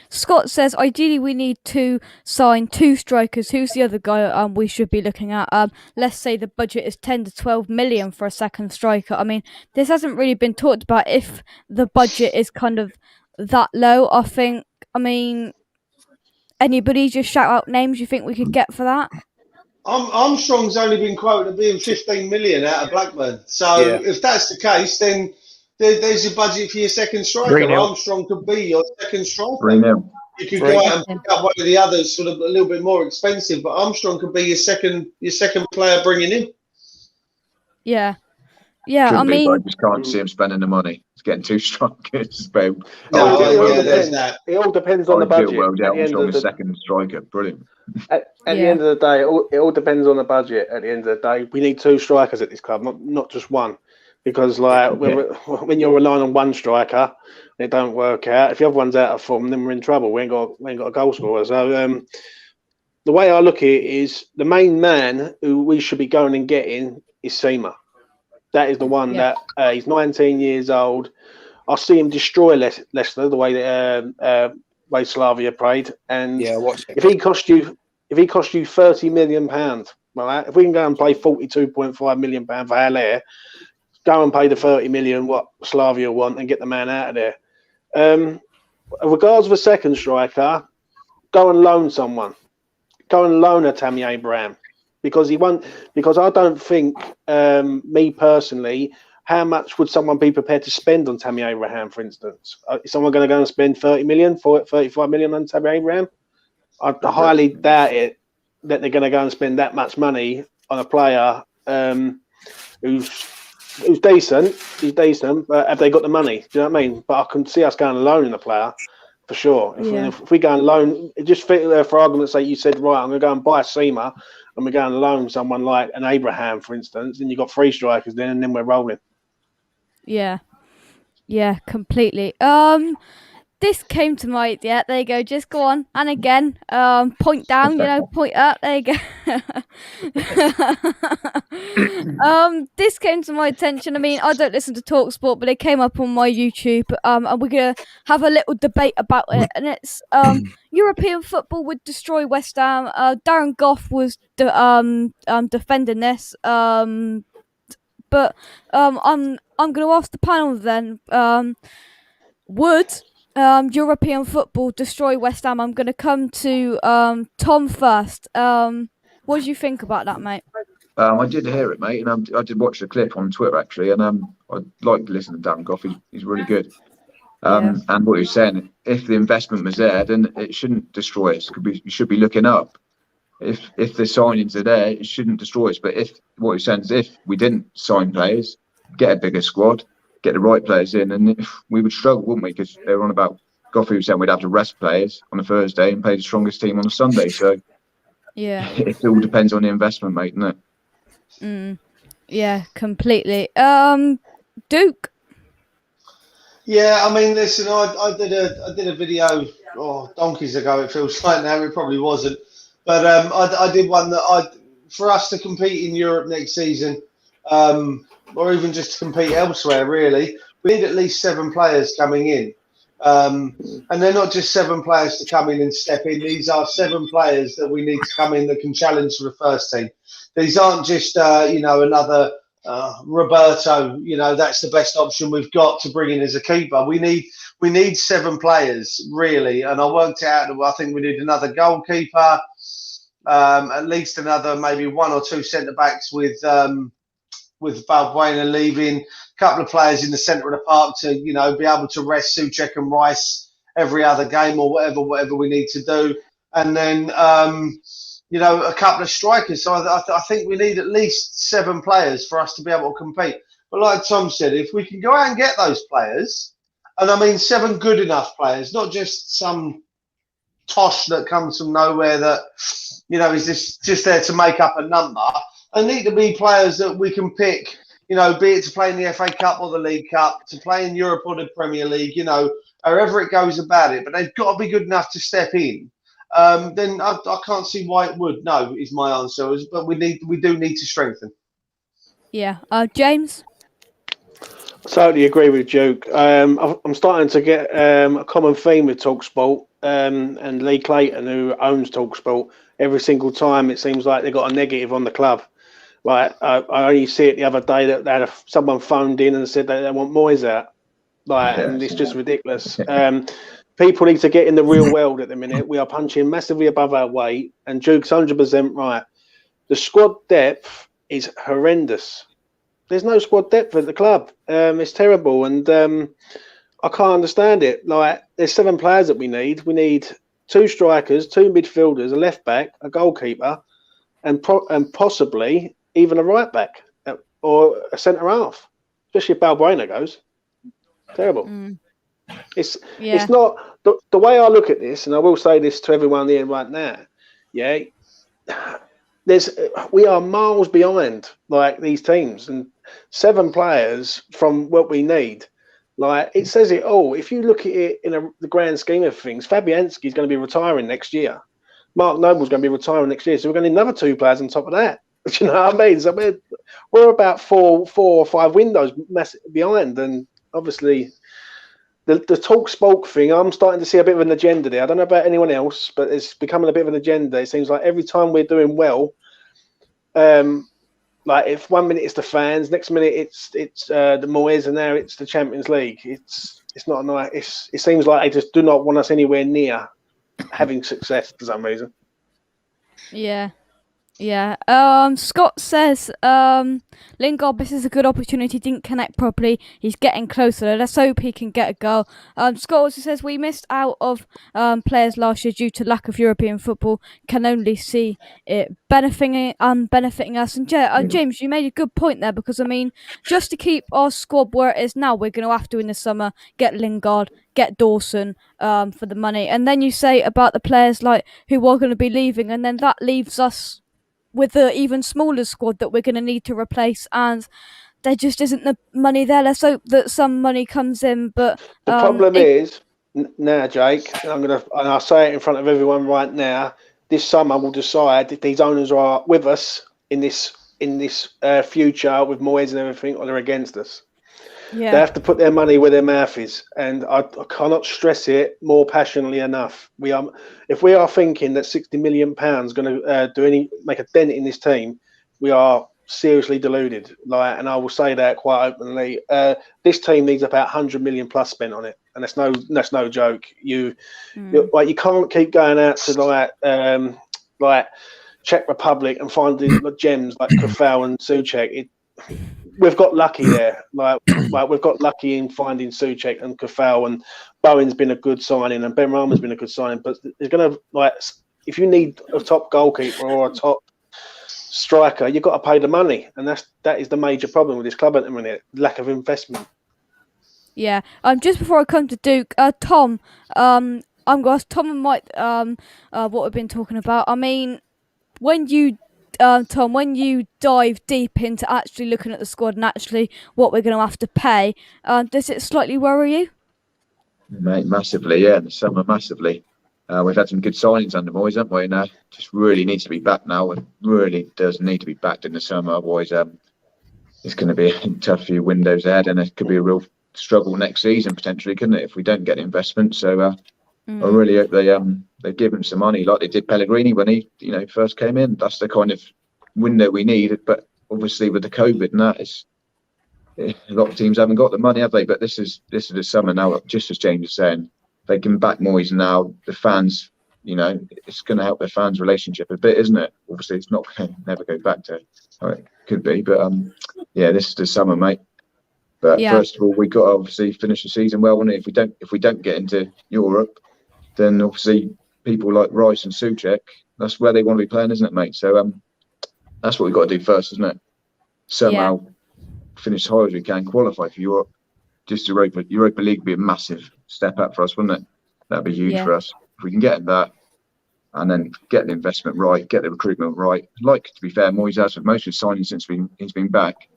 S1: Scott says ideally we need to sign 2 strikers. Who's the other guy we should be looking at? Let's say the budget is 10 to 12 million for a second striker. I mean, this hasn't really been talked about if the budget is kind of that low. I mean, anybody just shout out names you think we could get for that?
S10: Armstrong's only been quoted at being 15 million out of Blackburn. So if that's the case, then there's your budget for your second striker.
S2: 3-0.
S10: Armstrong could be your second striker.
S8: 3-0.
S10: You could go out and pick up one of the others, sort of a little bit more expensive, but Armstrong could be your second player bringing in.
S1: Yeah. Yeah,
S8: Could
S1: I
S8: be,
S1: mean,
S8: but I just can't see him spending the money. It's getting 2 strikers.
S10: There's that.
S7: It all depends on the budget.
S8: Armstrong a second striker. Brilliant.
S7: At the end of the day, it all depends on the budget. At the end of the day, we need 2 strikers at this club, not just one. Because when you're relying on one striker, it don't work out. If the other one's out of form, then we're in trouble. We ain't got a goal scorer. So the way I look at it is the main man who we should be going and getting is Seema. That is the one that he's 19 years old. I see him destroy Leicester the way that way Slavia played. And if he cost you £30 million, right? If we can go and play £42.5 million for Haller, go and pay the 30 million what Slavia want and get the man out of there. Regards of a second striker, go and loan someone. Go and loan a Tammy Abraham. Because I don't think, me personally, how much would someone be prepared to spend on Tammy Abraham, for instance? Is someone going to go and spend 30 million, 35 million on Tammy Abraham? I highly doubt it that they're going to go and spend that much money on a player who's decent. He's decent, but have they got the money? Do you know what I mean? But I can see us going and loaning a player for sure. If we go and loan, just for argument's sake, you said, right, I'm going to go and buy a Seema, and we're going to loan someone like an Abraham, for instance, and you've got 3 strikers then, and then we're rolling.
S1: Yeah, completely. This came to my there you go. Just go on and again. Point down, point up. There you go. This came to my attention. I mean, I don't listen to TalkSport, but it came up on my YouTube. And we're gonna have a little debate about it. And it's European football would destroy West Ham. Darren Goff was defending this. But I'm gonna ask the panel then. Would European football destroy West Ham? I'm going to come to Tom first. What do you think about that, mate?
S8: I did hear it, mate, and I did watch the clip on Twitter actually, and I like to listen to Darren Goff. He's really good. And what he was saying, if the investment was there, then it shouldn't destroy us. You should be looking up. If the signings are there, it shouldn't destroy us. But what he's saying is, if we didn't sign players, get a bigger squad, get the right players in, and we would struggle, wouldn't we? Because they were on about Goffey was saying we'd have to rest players on a Thursday and play the strongest team on a Sunday. So it all depends on the investment, mate, doesn't it?
S1: Yeah, completely. Duke.
S10: Yeah, I mean, listen, I did a video donkeys ago. It feels like now, it probably wasn't, but I did one that for us to compete in Europe next season. Or even just to compete elsewhere, really, we need at least 7 players coming in. And they're not just 7 players to come in and step in. These are 7 players that we need to come in that can challenge for the first team. These aren't just, another Roberto, that's the best option we've got to bring in as a keeper. We need 7 players, really. And I worked out, I think we need another goalkeeper, at least another maybe 1 or 2 centre-backs with Boleyn leaving, a couple of players in the centre of the park to, be able to rest Souček and Rice every other game or whatever we need to do. And then, a couple of strikers. So I think we need at least 7 players for us to be able to compete. But like Tom said, if we can go out and get those players, and I mean 7 good enough players, not just some tosh that comes from nowhere that, is just there to make up a number. They need to be players that we can pick, be it to play in the FA Cup or the League Cup, to play in Europe or the Premier League, however it goes about it, but they've got to be good enough to step in. Then I can't see why it would. No, is my answer. But we do need to strengthen.
S1: Yeah. James?
S7: Totally agree with Duke. I'm starting to get a common theme with TalkSport and Lee Clayton, who owns TalkSport. Every single time it seems like they've got a negative on the club. Like I only see it the other day that they had someone phoned in and said that they want Moyes out. And it's just ridiculous. People need to get in the real world at the minute. We are punching massively above our weight, and Duke's 100% right. The squad depth is horrendous. There's no squad depth at the club. It's terrible, and I can't understand it. Like, there's 7 players that we need. We need 2 strikers, 2 midfielders, a left back, a goalkeeper, and possibly even a right back or a centre half. Especially if Balbuena goes. Terrible. It's not the way I look at this, and I will say this to everyone here right now. Yeah, we are miles behind like these teams, and 7 players from what we need. Like, it says it all. If you look at it in the grand scheme of things, Fabianski's going to be retiring next year. Mark Noble's going to be retiring next year, so we're going to need another 2 players on top of that. Do you know what I mean? So we're about 4 or 5 windows behind, and obviously. The TalkSport thing, I'm starting to see a bit of an agenda there. I don't know about anyone else, but it's becoming a bit of an agenda. It seems like every time we're doing well, like if 1 minute it's the fans, next minute it's the Moyes, and now it's the Champions League. It's not nice. It seems like they just do not want us anywhere near having success for some reason.
S1: Yeah. Yeah. Scott says, Lingard, this is a good opportunity, didn't connect properly. He's getting closer. Let's hope he can get a goal. Scott also says we missed out of players last year due to lack of European football. Can only see it benefiting us. And James, you made a good point there, because I mean, just to keep our squad where it is now, we're going to have to in the summer get Lingard, get Dawson for the money, and then you say about the players like who are going to be leaving, and then that leaves us with the even smaller squad that we're going to need to replace, and there just isn't the money there. Let's hope that some money comes in. But
S7: the problem is now, Jake, and I'll say it in front of everyone right now. This summer we'll decide if these owners are with us in this future with Moyes and everything, or they're against us.
S1: Yeah.
S7: They have to put their money where their mouth is, and I cannot stress it more passionately enough. If we are thinking that £60 million going to make a dent in this team, we are seriously deluded. And I will say that quite openly. This team needs about 100 million plus spent on it, and that's no joke. You can't keep going out to like Czech Republic and finding gems like Kofal and Souček. We've got lucky there. Like we've got lucky in finding Souček and Kofal, and Bowen's been a good signing, and Ben Rama's been a good signing. But there's going to if you need a top goalkeeper or a top striker, you've got to pay the money, and that is the major problem with this club at the minute: lack of investment.
S1: Yeah. Just before I come to Duke, Tom, I'm going to ask Tom and Mike what we've been talking about. I mean, Tom, when you dive deep into actually looking at the squad and actually what we're going to have to pay, does it slightly worry you?
S8: Mate, massively, yeah. In the summer, massively. We've had some good signings under Moyes, haven't we? Now, just really needs to be back now, and really does need to be backed in the summer. Otherwise, it's going to be a tough few windows ahead, and it could be a real struggle next season potentially, couldn't it, if we don't get investment? So I really hope they give him some money like they did Pellegrini when he first came in. That's the kind of window we need. But obviously with the COVID and that, a lot of teams haven't got the money, have they? But this is the summer now. Just as James is saying, they can back Moyes now. The fans, it's going to help their fans' relationship a bit, isn't it? Obviously, it's not going to never go back to how it could be. But this is the summer, mate. But first of all, we got to obviously finish the season well. And if we don't get into Europe, then obviously people like Rice and Souček, that's where they want to be playing, isn't it, mate? So that's what we've got to do first, isn't it? Somehow finish as high as we can, qualify for Europe. Just Europa League would be a massive step up for us, wouldn't it? That'd be huge for us. If we can get that and then get the investment right, get the recruitment right. Like, to be fair, Moyes has with most of his signings since he's been back.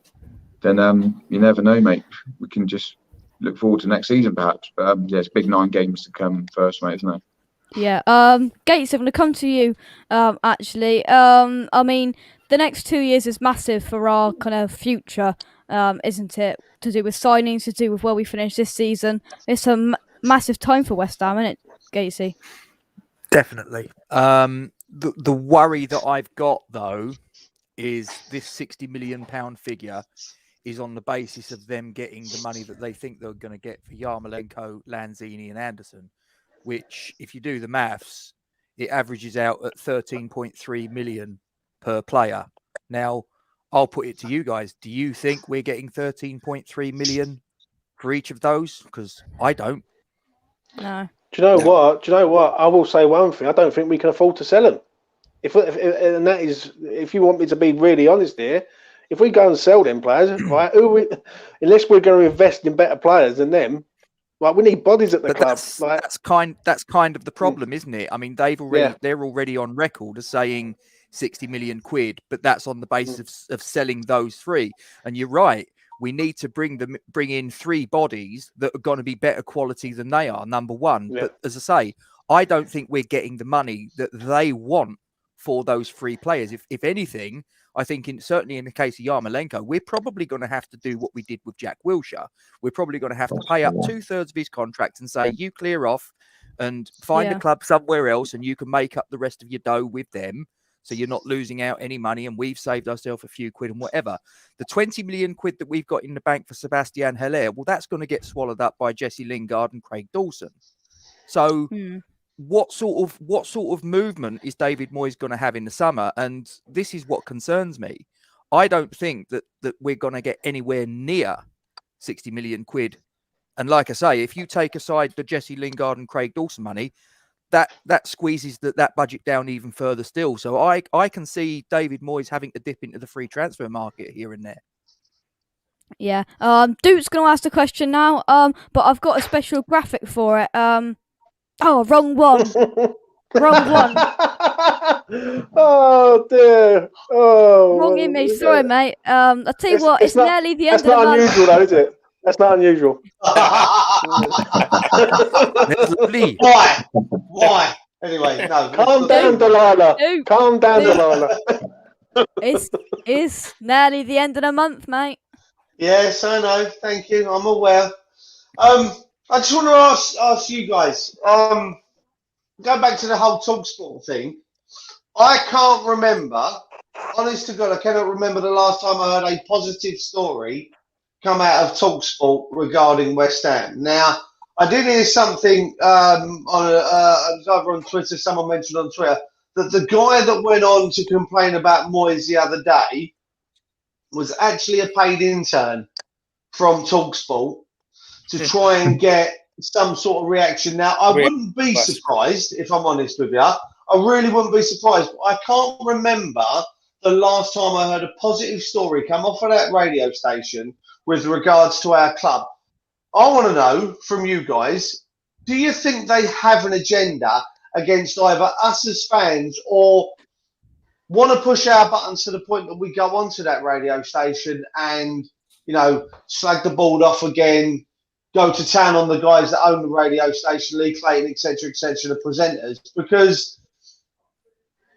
S8: Then you never know, mate. We can just look forward to next season, perhaps. But it's big 9 games to come first, mate, isn't it?
S1: Yeah. Gates, I'm going to come to you. Actually, I mean, the next 2 years is massive for our kind of future, isn't it? To do with signings, to do with where we finish this season. It's a massive time for West Ham, isn't it, Gatesy?
S9: Definitely. The worry that I've got though is this £60 million figure is on the basis of them getting the money that they think they're going to get for Yarmolenko, Lanzini, and Anderson, which, if you do the maths, it averages out at 13.3 million per player. Now, I'll put it to you guys. Do you think we're getting 13.3 million for each of those? Because I don't.
S1: No.
S7: Do you know what? I will say one thing. I don't think we can afford to sell them. And that is, if you want me to be really honest here, if we go and sell them players, right? Unless we're going to invest in better players than them, like we need bodies at the club.
S9: That's kind of the problem, isn't it? I mean, they're already on record as saying 60 million quid, but that's on the basis of selling those 3. And you're right. We need to bring in 3 bodies that are going to be better quality than they are. Number one, but as I say, I don't think we're getting the money that they want for those 3 players. If anything, I think certainly in the case of Yarmolenko, we're probably going to have to do what we did with Jack Wilshere. We're probably going to have to pay up 2/3 of his contract and say, you clear off and find a club somewhere else and you can make up the rest of your dough with them. So you're not losing out any money and we've saved ourselves a few quid and whatever. The 20 million quid that we've got in the bank for Sebastian Haller, well, that's going to get swallowed up by Jesse Lingard and Craig Dawson. So what sort of movement is David Moyes going to have in the summer? And this is what concerns me. I don't think that we're going to get anywhere near 60 million quid. And like I say, if you take aside the Jesse Lingard and Craig Dawson money, that squeezes that budget down even further still. So I can see David Moyes having to dip into the free transfer market here and there.
S1: Yeah. Duke's going to ask the question now. But I've got a special graphic for it. Oh, wrong one. Wrong one.
S7: Oh dear. Oh.
S1: Wrong image. Sorry, mate. I'll tell you what. It's nearly the end of the month.
S7: That's not unusual, though, is it? That's not unusual.
S10: Why? Anyway, no.
S7: Calm down, Delilah. Calm down, Delilah.
S1: It's nearly the end of the month, mate.
S10: Yes, I know. Thank you. I'm aware. I just want to ask you guys. Go back to the whole TalkSport thing. I can't remember. Honest to God, I cannot remember the last time I heard a positive story come out of TalkSport regarding West Ham. Now, I did hear something it was either on Twitter, someone mentioned on Twitter, that the guy that went on to complain about Moyes the other day was actually a paid intern from TalkSport to try and get some sort of reaction. Now, I wouldn't be surprised, if I'm honest with you. I really wouldn't be surprised. But I can't remember the last time I heard a positive story come off of that radio station with regards to our club. I want to know from you guys, do you think they have an agenda against either us as fans or want to push our buttons to the point that we go onto that radio station and, slag the board off again, go to town on the guys that own the radio station, Lee Clayton, etc., the presenters, because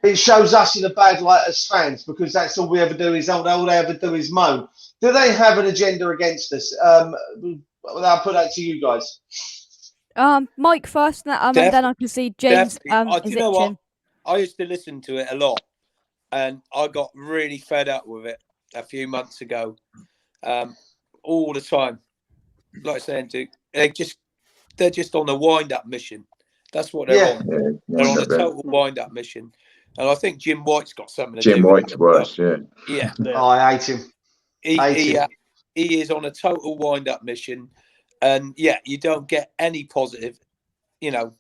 S10: it shows us in a bad light as fans, because that's all we ever do is all they ever do is moan. Do they have an agenda against us? I'll put that to you guys.
S1: Mike first, and then I can see James.
S2: Do you know what? I used to listen to it a lot, and I got really fed up with it a few months ago. All the time, like I said, they're just on a wind-up mission. That's what they're on.
S8: Yeah,
S2: they're on a total wind-up mission, and I think Jim White's got something to do.
S8: Jim White's worse,
S2: yeah.
S10: Oh, I hate him.
S2: He is on a total wind-up mission, and you don't get any positive,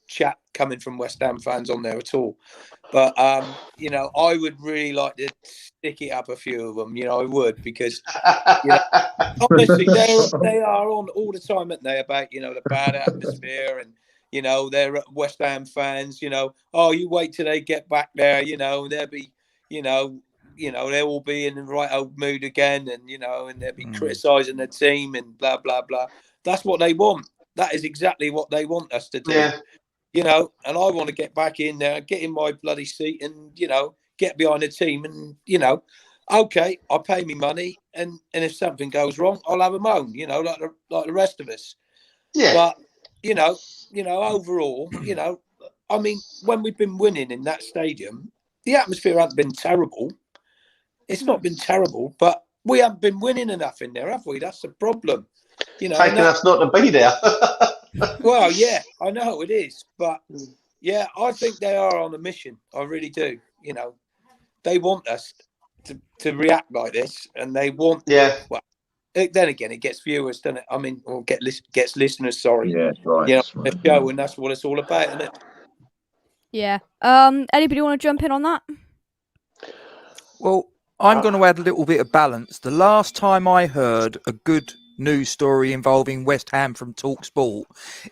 S2: chat coming from West Ham fans on there at all. But I would really like to stick it up a few of them. I would, because honestly, they are on all the time, aren't they? About the bad atmosphere, and they're West Ham fans. Oh, you wait till they get back there. They'll be, they will be in the right old mood again, and and they'll be criticising the team and blah blah blah. That's what they want. That is exactly what they want us to do.
S10: Yeah.
S2: You know, and I want to get back in there, get in my bloody seat, and you know, get behind the team, and you know, okay, I'll pay me money, and if something goes wrong, I'll have a moan. You know, like the rest of us.
S10: Yeah.
S2: But you know, overall, you know, I mean, when we've been winning in that stadium, the atmosphere hasn't been terrible. It's not been terrible, but we haven't been winning enough in there, have we? That's the problem. You know,
S10: taking us not to be there.
S2: Well, yeah, I know it is, but yeah, I think they are on a mission. I really do. You know, they want us to react like this, and they want.
S10: Yeah.
S2: Well, then again, it gets viewers, doesn't it? I mean, or gets listeners. Sorry.
S8: Yeah, right.
S2: You know,
S8: That's right,
S2: the show, and that's what it's all about, isn't it?
S1: Yeah. Anybody want to jump in on that?
S9: Well, I'm going to add a little bit of balance. The last time I heard a good news story involving West Ham from TalkSport,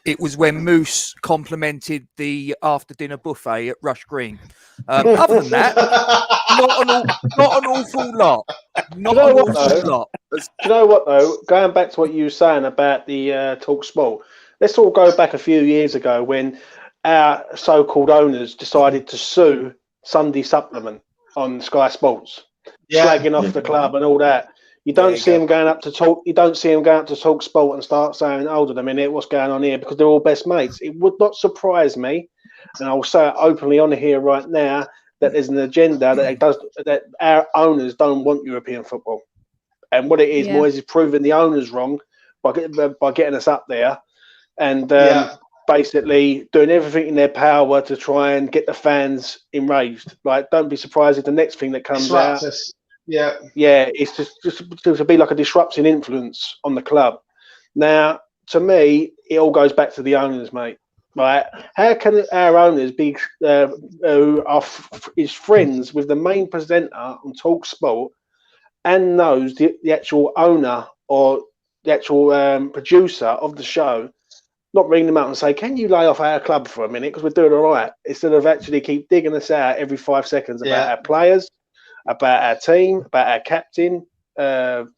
S9: it was when Moose complimented the after-dinner buffet at Rush Green. Other than that, not an awful lot. Not an awful lot.
S7: Do you know what, though? Going back to what you were saying about the TalkSport, let's all go back a few years ago when our so-called owners decided to sue Sunday Supplement on Sky Sports, slagging off the club and all that. You don't see him going up to talk. You don't see him going up to TalkSport and start saying, "Hold on a minute, what's going on here?" Because they're all best mates. It would not surprise me, and I will say it openly on here right now, that there's an agenda that our owners don't want European football, and what it is, Moyes is proving the owners wrong by getting us up there, and basically doing everything in their power to try and get the fans enraged. Like, don't be surprised if the next thing that comes out. Yeah, it's just to be like a disrupting influence on the club. Now, to me, it all goes back to the owners, mate. Right? How can our owners be who is friends with the main presenter on TalkSport and knows the actual owner or the actual producer of the show, not ring them up and say, "Can you lay off our club for a minute because we're doing all right," instead of actually keep digging us out every 5 seconds about our players, about our team, about our captain, about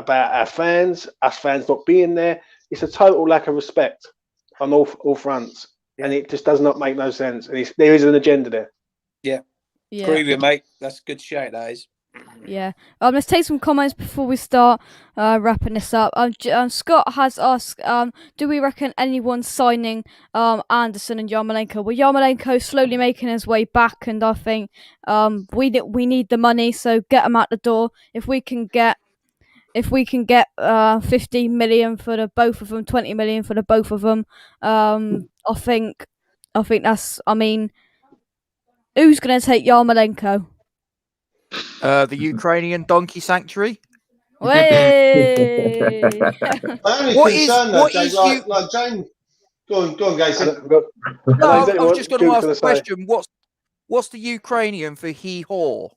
S7: our fans, us fans not being there. It's a total lack of respect on all fronts, and it just does not make no sense. And there is an agenda there.
S2: Yeah. Agree with you, mate. That's a good shout, that is.
S1: Yeah. Let's take some comments before we start wrapping this up. Scott has asked, do we reckon anyone's signing Anderson and Yarmolenko? Well, Yarmolenko's slowly making his way back, and I think we need the money, so get him out the door. If we can get 15 million for the both of them, 20 million for the both of them, I think that's. I mean, who's going to take Yarmolenko?
S9: The Ukrainian donkey sanctuary.
S1: Way.
S10: My only concern, though, Jay, like Jane. Go on, Gacy.
S9: No, I was just going to ask the question. What's the Ukrainian for he whore?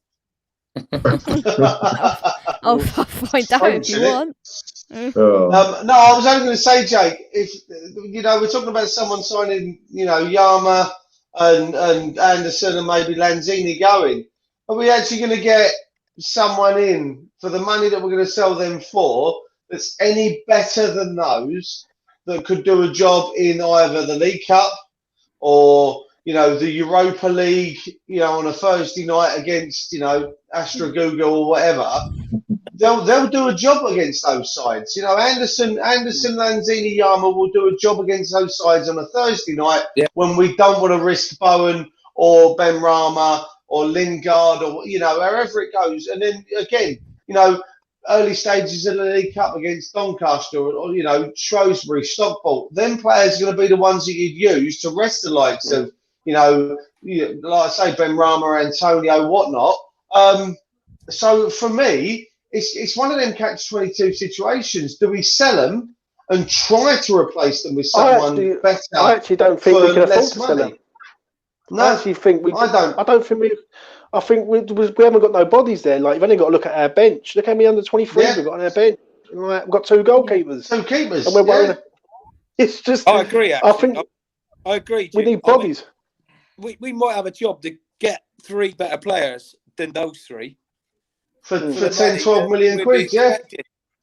S1: I'll find out if you want.
S10: No, I was only going to say, Jake, if we're talking about someone signing, Yama and Anderson and maybe Lanzini going, are we actually going to get someone in for the money that we're going to sell them for that's any better than those that could do a job in either the League Cup or the Europa League, on a Thursday night against Astra Guga or whatever? They'll do a job against those sides. Anderson, Lanzini, Yama will do a job against those sides on a Thursday night when we don't want to risk Bowen or Ben Rama or Lingard or wherever it goes. And then again, early stages of the League Cup against Doncaster or Shrewsbury, Stockport. Them players are going to be the ones that you'd use to rest the likes of like I say, Ben Rama, Antonio, whatnot. So for me, it's one of them catch-22 situations. Do we sell them and try to replace them with someone better?
S7: I actually don't think we can afford to sell them.
S10: No,
S7: I actually think we.
S10: I don't.
S7: I don't think we. I think we haven't got no bodies there. Like, you've only got to look at our bench. Look how many under 23 we've got on our bench. We've got 2 goalkeepers.
S10: 2 keepers.
S7: And we're worrying. It's just.
S2: I agree. Actually.
S7: I
S2: agree.
S7: We need bodies.
S2: We might have a job to get 3 better players than those 3
S10: for 10, 12 million quid.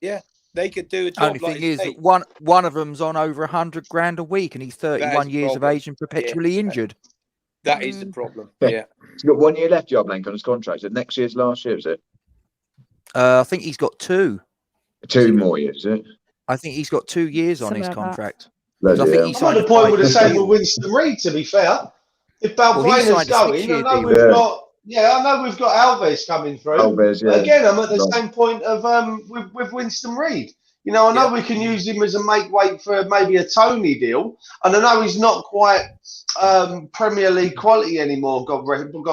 S10: Yeah.
S2: They could do a job
S9: Only
S2: like
S9: thing
S2: his
S9: is,
S2: mate.
S9: one of them's on over 100 grand a week, and he's
S2: That is
S9: 31
S2: the
S9: years of
S2: problem.
S9: age and perpetually injured.
S2: That is the problem.
S8: Yeah.
S2: Yeah.
S8: He's got 1 year left, Job Blank, on his contract. Is it next year's last year, is it?
S9: I think he's got 2.
S8: 2 more years, is it?
S9: I think he's got 2 years on
S1: Something
S9: his
S1: like that.
S9: contract.
S8: Bloody
S9: I think
S8: hell.
S9: he
S10: I'm at
S9: signed
S10: the
S9: a
S10: point with the
S9: 5-year
S10: same
S9: deal.
S10: with Winston Reid, to be fair. If
S9: Well, he
S10: Balbuena's
S9: signed a
S10: going, I
S9: 6-year
S10: know
S9: deal.
S10: we've
S8: Yeah.
S10: got I know we've got Alves coming through.
S8: Alves,
S10: But
S8: yeah.
S10: again, I'm at the
S8: Right.
S10: same point of with Winston Reid. You know, I know
S2: Yeah.
S10: we can use him as a make weight for maybe a Tony deal, and I know he's not quite Premier League quality anymore. God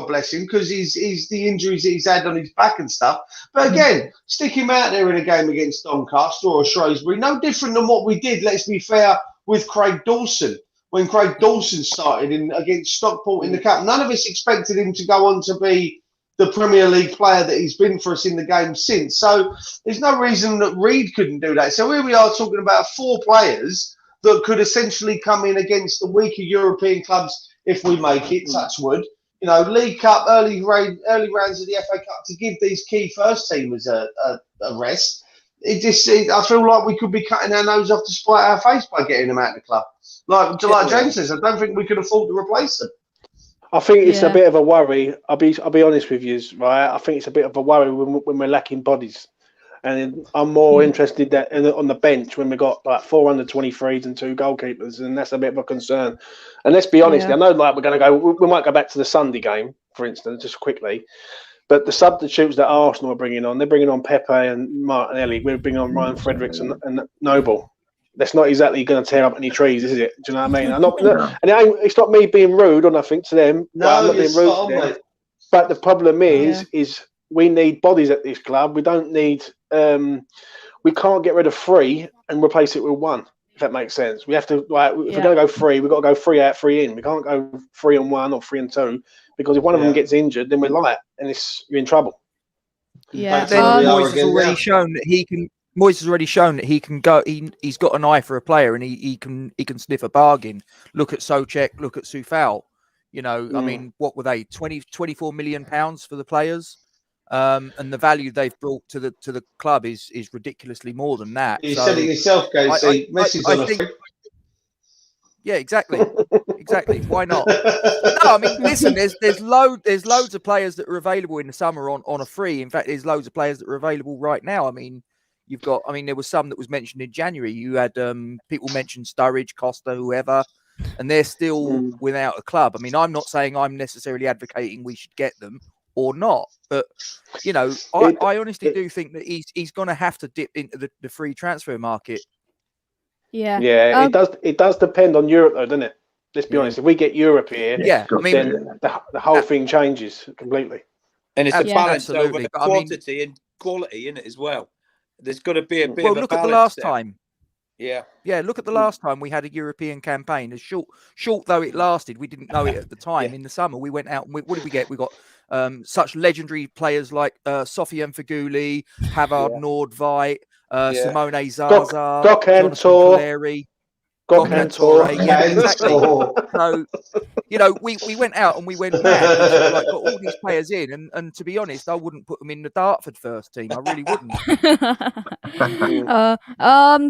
S10: bless him, because he's the injuries that he's had on his back and stuff. But again, stick him out there in a game against Doncaster or Shrewsbury, no different than what we did. Let's be fair with Craig Dawson. When Craig Dawson started against Stockport in the Cup, none of us expected him to go on to be the Premier League player that he's been for us in the game since. So there's no reason that Reid couldn't do that. So here we are talking about 4 players that could essentially come in against the weaker European clubs if we make it, touch wood. You know, League Cup, early rounds of the FA Cup, to give these key first teamers a rest. I feel like we could be cutting our nose off to spite our face by getting them out of the club. Like James says, I don't think we can afford to replace them.
S7: I think it's a bit of a worry. I'll be honest with you, right? I think it's a bit of a worry when we're lacking bodies, and I'm more interested that on the bench when we got like 423s and 2 goalkeepers, and that's a bit of a concern. And let's be honest, I know like we're going to go. We might go back to the Sunday game, for instance, just quickly. But the substitutes that Arsenal are bringing on, they're bringing on Pepe and Martinelli. We're bringing on Ryan Fredericks and Noble. That's not exactly going to tear up any trees, is it? Do you know what I mean? And it's not me being rude or nothing to them.
S10: No,
S7: I'm not
S10: you're
S7: being rude
S10: spot
S7: to
S10: on,
S7: them.
S10: mate.
S7: But the problem is we need bodies at this club. We don't need. We can't get rid of 3 and replace it with 1. If that makes sense, we have to. Like, if we're going to go 3, we've got to go 3 out, 3 in. We can't go 3 and 1 or 3 and 2 because if one of them gets injured, then we're light and you're in trouble.
S1: Yeah.
S9: Then Moyes has already shown that he can. Moyes has already shown that he can go. He's got an eye for a player, and he can sniff a bargain. Look at Souček. Look at Soufal. You know, I mean, what were they? 24 million pounds for the players, and the value they've brought to the club is ridiculously more than that.
S10: You said it yourself, Casey. Messi's on a free.
S9: Yeah, exactly. Exactly. Why not? No, I mean, listen. There's loads of players that are available in the summer on a free. In fact, there's loads of players that are available right now. I mean, you've got. I mean, there was some that was mentioned in January. You had people mention Sturridge, Costa, whoever, and they're still without a club. I mean, I'm not saying I'm necessarily advocating we should get them or not, but you know, I honestly do think that he's going to have to dip into the free transfer market.
S1: Yeah.
S7: Yeah, it does depend on Europe, though, doesn't it? Let's be honest. If we get Europe here,
S9: I mean,
S7: then the whole thing changes completely.
S2: And it's a balance over
S9: absolutely.
S2: quantity and quality in it as well. There's got to be a bit of a balance.
S9: Well, look at the last time.
S2: Yeah.
S9: Look at the last time we had a European campaign. As short though it lasted, we didn't know it at the time. In the summer, we went out and what did we get? We got such legendary players like Sofiane Feghouli, Havard Nordveit, Simone Zaza, Jonathan Calleri. Yeah, exactly. So, you know, we went out and we went mad. We sort of, like, got all these players in, and to be honest, I wouldn't put them in the Dartford first team. I really
S1: wouldn't.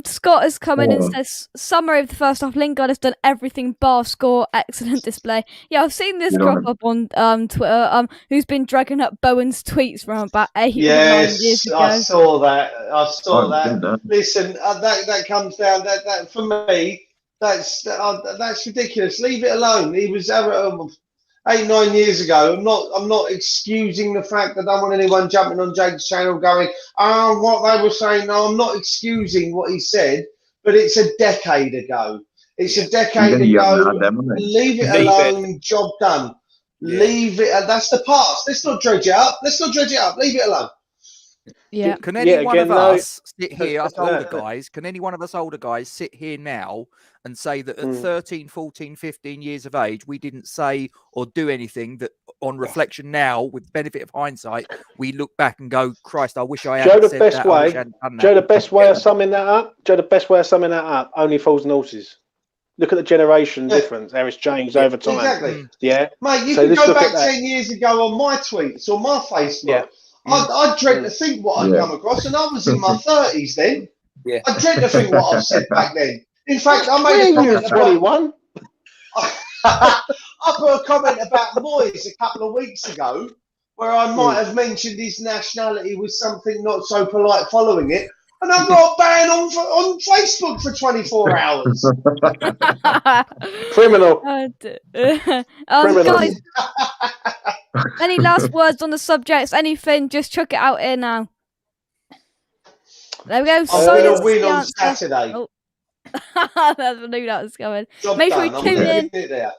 S1: Scott has come in and says, summary of the first half, Lingard has done everything bar score, excellent display. Yeah, I've seen this crop up on Twitter, who's been dragging up Bowen's tweets from about 8 or 9 years ago.
S10: I saw that. Listen, that comes down, that for me, that's ridiculous. Leave it alone. He was 8-9 years ago. I'm not excusing the fact that I don't want anyone jumping on Jake's channel going, what they were saying. No, I'm not excusing what he said, but it's a decade ago. It's a decade ago. Leave it alone. Job done. Leave it. That's the past. Let's not dredge it up. Leave it alone.
S1: Yeah.
S9: Can any one of us sit here, us older guys, can any one of us older guys sit here now and say that at 13, 14, 15 years of age, we didn't say or do anything that on reflection now, with the benefit of hindsight, we look back and go, Christ, I wish I hadn't said that. I wish I hadn't done that.
S7: Joe, the best way of summing that up, only fools and horses. Look at the generation difference, how it's changed over time.
S10: Exactly.
S7: Yeah.
S10: Mate, you can go back 10 years ago on my tweets or my Facebook.
S7: Yeah.
S10: I'd dread to think what I'd come across, and I was in my 30s then.
S2: Yeah.
S10: I dread to think what I've said back then. In fact, I
S7: Where
S10: made a
S7: you
S10: comment about
S7: 21?
S10: I put a comment about Moyes a couple of weeks ago where I might have mentioned his nationality with something not so polite following it, and I've got a ban on Facebook for 24 hours.
S7: Criminal. Criminal.
S1: Guys, any last words on the subjects? Anything? Just chuck it out here now. There we go.
S10: I'm
S1: Silence
S10: going to win
S1: is the
S10: on
S1: answer.
S10: Saturday.
S1: Oh. I knew that was coming.
S10: Job
S1: Make sure
S10: done.
S1: you tune
S10: I'm
S1: in.
S10: it there.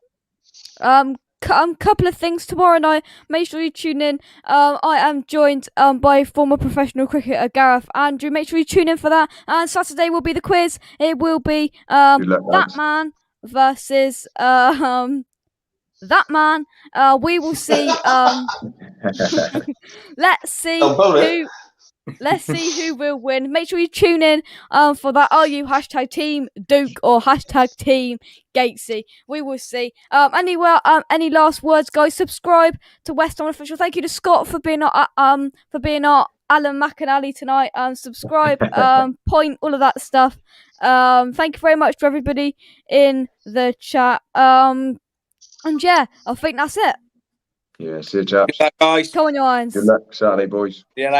S1: Couple of things tomorrow night. Make sure you tune in. I am joined by former professional cricketer Gareth Andrew. Make sure you tune in for that. And Saturday will be the quiz. It will be that man versus that man. We will see. Let's see who. Let's see who will win. Make sure you tune in for that. Are you #Team Duke or #Team Gatesy? We will see. Any last words, guys? Subscribe to West Ham Official. Thank you to Scott for being our Alan McAnally tonight. Subscribe, point, all of that stuff. Thank you very much to everybody in the chat. And yeah, I think that's it.
S8: Yeah, see you, chaps.
S2: Good luck, guys.
S1: Come on, your irons.
S8: Good luck Saturday, boys.
S2: See you later.